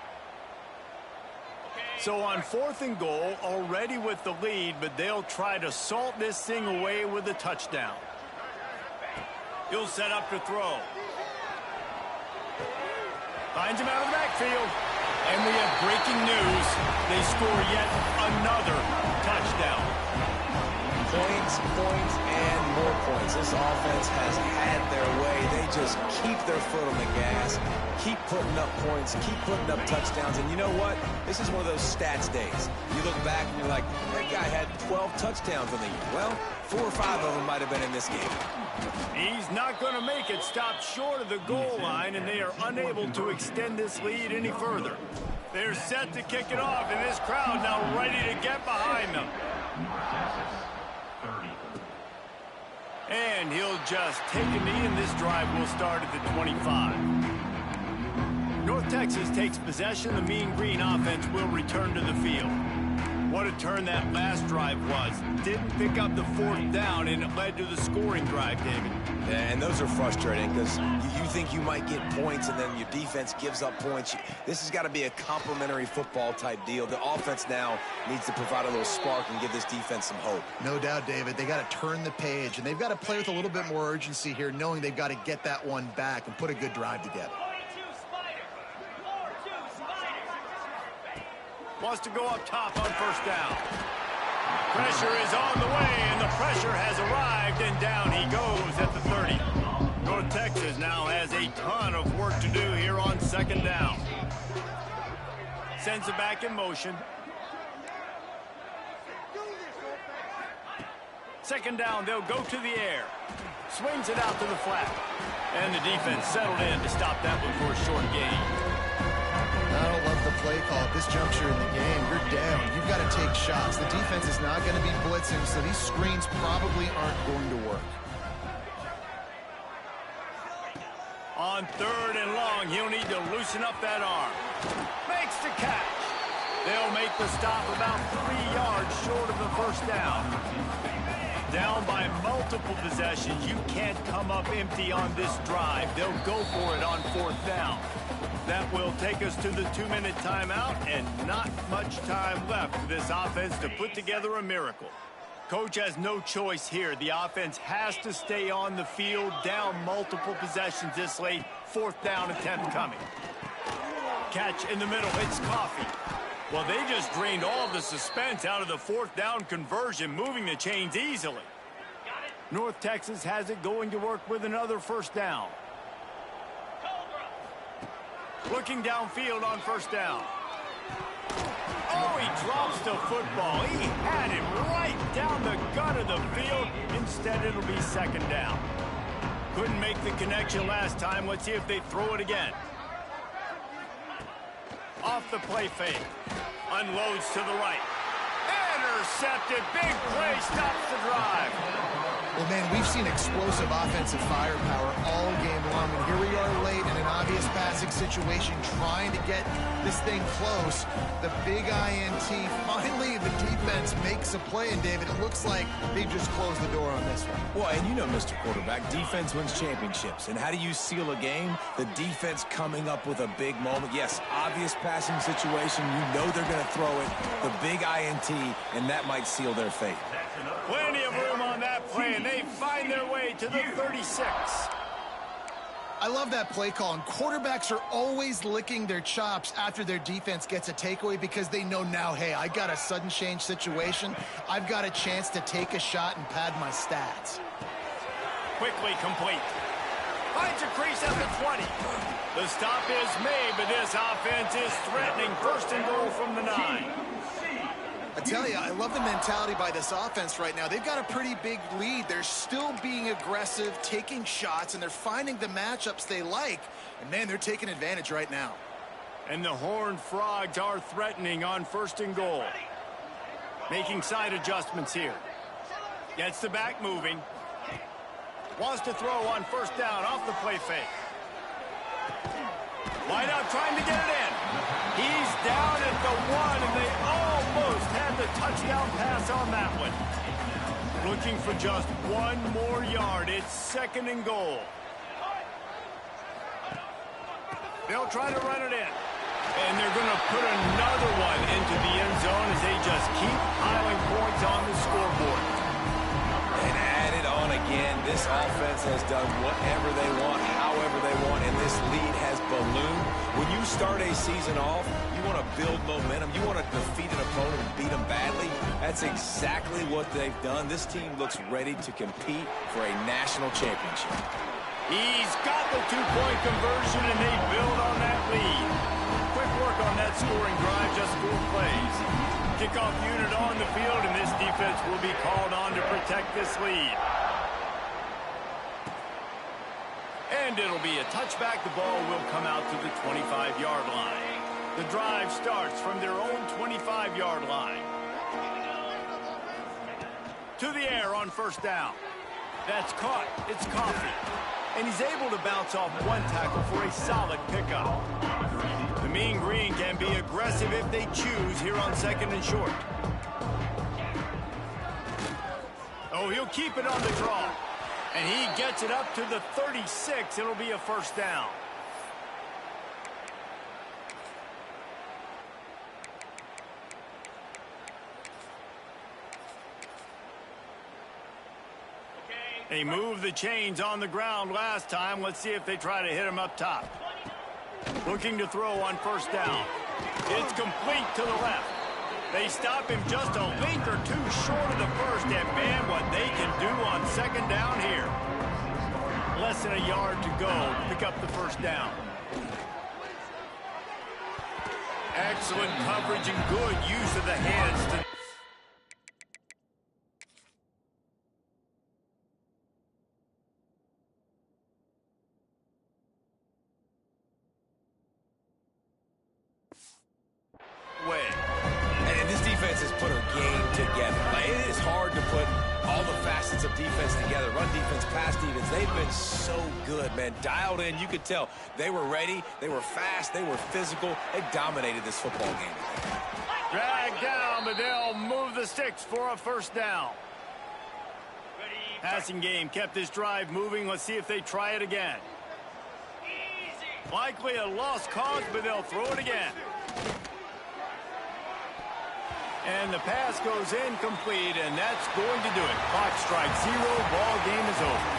So on 4th and goal, already with the lead, but they'll try to salt this thing away with a touchdown. He'll set up to throw. Finds him out of the backfield. And we have breaking news. They score yet another touchdown. Points, and more points. This offense has had their way. They just keep their foot on the gas, keep putting up points, keep putting up touchdowns. And you know what? This is one of those stats days. You look back and you're like, that guy had 12 touchdowns in the year. Well, 4 or 5 of them might have been in this game. He's not going to make it. Stopped short of the goal line, and they are unable to extend this lead any further. They're set to kick it off, and this crowd now ready to get behind them. And he'll just take a knee, and this drive will start at the 25. North Texas takes possession. The Mean Green offense will return to the field. What a turn that last drive was. Didn't pick up the 4th down, and it led to the scoring drive, David. Yeah, and those are frustrating because you think you might get points, and then your defense gives up points. This has got to be a complementary football type deal. The offense now needs to provide a little spark and give this defense some hope. No doubt, David. They got to turn the page, and they've got to play with a little bit more urgency here, knowing they've got to get that one back and put a good drive together. Wants to go up top on 1st down. Pressure is on the way, and the pressure has arrived, and down he goes at the 30. North Texas now has a ton of work to do here on 2nd down. Sends it back in motion. 2nd down, they'll go to the air. Swings it out to the flat. And the defense settled in to stop that one for a short gain. I don't love the play call at this juncture in the game. You're down. You've got to take shots. The defense is not going to be blitzing, so these screens probably aren't going to work. On 3rd and long, he'll need to loosen up that arm. Makes the catch. They'll make the stop about 3 yards short of the 1st down. Down by multiple possessions. You can't come up empty on this drive. They'll go for it on 4th down. That will take us to the 2-minute timeout, and not much time left for this offense to put together a miracle. Coach has no choice here. The offense has to stay on the field, down multiple possessions this late. 4th down attempt coming. Catch in the middle. It's Coffee. Well, they just drained all the suspense out of the 4th down conversion, moving the chains easily. North Texas has it going to work with another 1st down. Looking downfield on 1st down. Oh, he drops the football. He had it right down the gut of the field. Instead, it'll be second down. Couldn't make the connection last time. Let's see if they throw it again. Off the play fake. Unloads to the right. Intercepted. Big play. Stops the drive. Well, man, we've seen explosive offensive firepower all game long, and here we are late in an obvious passing situation trying to get this thing close. The big INT, finally the defense makes a play, and David, it looks like they just closed the door on this one. Well, and you know, Mr. Quarterback, defense wins championships. And how do you seal a game? The defense coming up with a big moment. Yes, obvious passing situation. You know they're going to throw it. The big INT, and that might seal their fate. Plenty of room on that play, and they find their way to the 36. I love that play call, and quarterbacks are always licking their chops after their defense gets a takeaway because they know now, hey, I got a sudden change situation. I've got a chance to take a shot and pad my stats. Quickly complete. Finds a crease at the 20. The stop is made, but this offense is threatening. First and goal from the 9. I tell you, I love the mentality by this offense right now. They've got a pretty big lead. They're still being aggressive, taking shots, and they're finding the matchups they like. And, man, they're taking advantage right now. And the Horned Frogs are threatening on first and goal. Making side adjustments here. Gets the back moving. Wants to throw on first down off the play fake. Wide out trying to get it in. He's down at the 1, and they almost had the touchdown pass on that one. Looking for just one more yard. It's second and goal. They'll try to run it in. And they're going to put another one into the end zone as they just keep piling points on the scoreboard. And add it on again. This offense has done whatever they want, however they want, and this lead has ballooned. When you start a season off, you want to build momentum. You want to defeat an opponent and beat them badly. That's exactly what they've done. This team looks ready to compete for a national championship. He's got the two-point conversion, and they build on that lead. Quick work on that scoring drive, just 4 plays. Kickoff unit on the field, and this defense will be called on to protect this lead. And it'll be a touchback. The ball will come out to the 25-yard line. The drive starts from their own 25-yard line. To the air on first down. That's caught. It's Coffee. And he's able to bounce off one tackle for a solid pickup. The Mean Green can be aggressive if they choose here on second and short. Oh, he'll keep it on the draw. And he gets it up to the 36. It'll be a first down. They moved the chains on the ground last time. Let's see if they try to hit him up top. Looking to throw on first down. It's complete to the left. They stop him just a link or two short of the first, and man, what they can do on second down here. Less than a yard to go to pick up the first down. Excellent coverage and good use of the hands to way. And this defense has put a game together. Like, it is hard to put all the facets of defense together. Run defense, pass defense. They've been so good, man. Dialed in. You could tell they were ready. They were fast. They were physical. They dominated this football game. Dragged down, but they'll move the sticks for a first down. Passing game kept this drive moving. Let's see if they try it again. Likely a lost cause, but they'll throw it again. And the pass goes incomplete, and that's going to do it. Clock strikes 0. Ball game is over.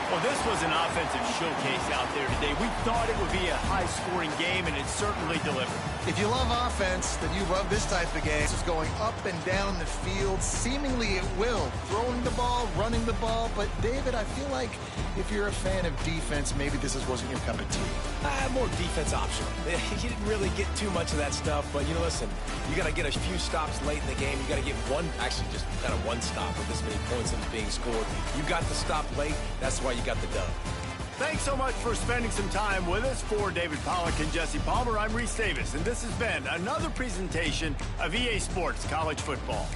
Well, this was an offensive showcase out there today. We thought it would be a high-scoring game, and it certainly delivered. If you love offense, then you love this type of game. This is going up and down the field. Seemingly it will. Throwing the ball, running the ball. But, David, I feel like if you're a fan of defense, maybe this wasn't your cup of tea. More defense optional. He didn't really get too much of that stuff, but, listen, you got to get a few stops late in the game. You got to get actually just kind of one stop with this many points that was being scored. You got the stop late. That's why you got the dub. Thanks so much for spending some time with us. For David Pollack and Jesse Palmer, I'm Reese Davis, and this has been another presentation of EA Sports College Football.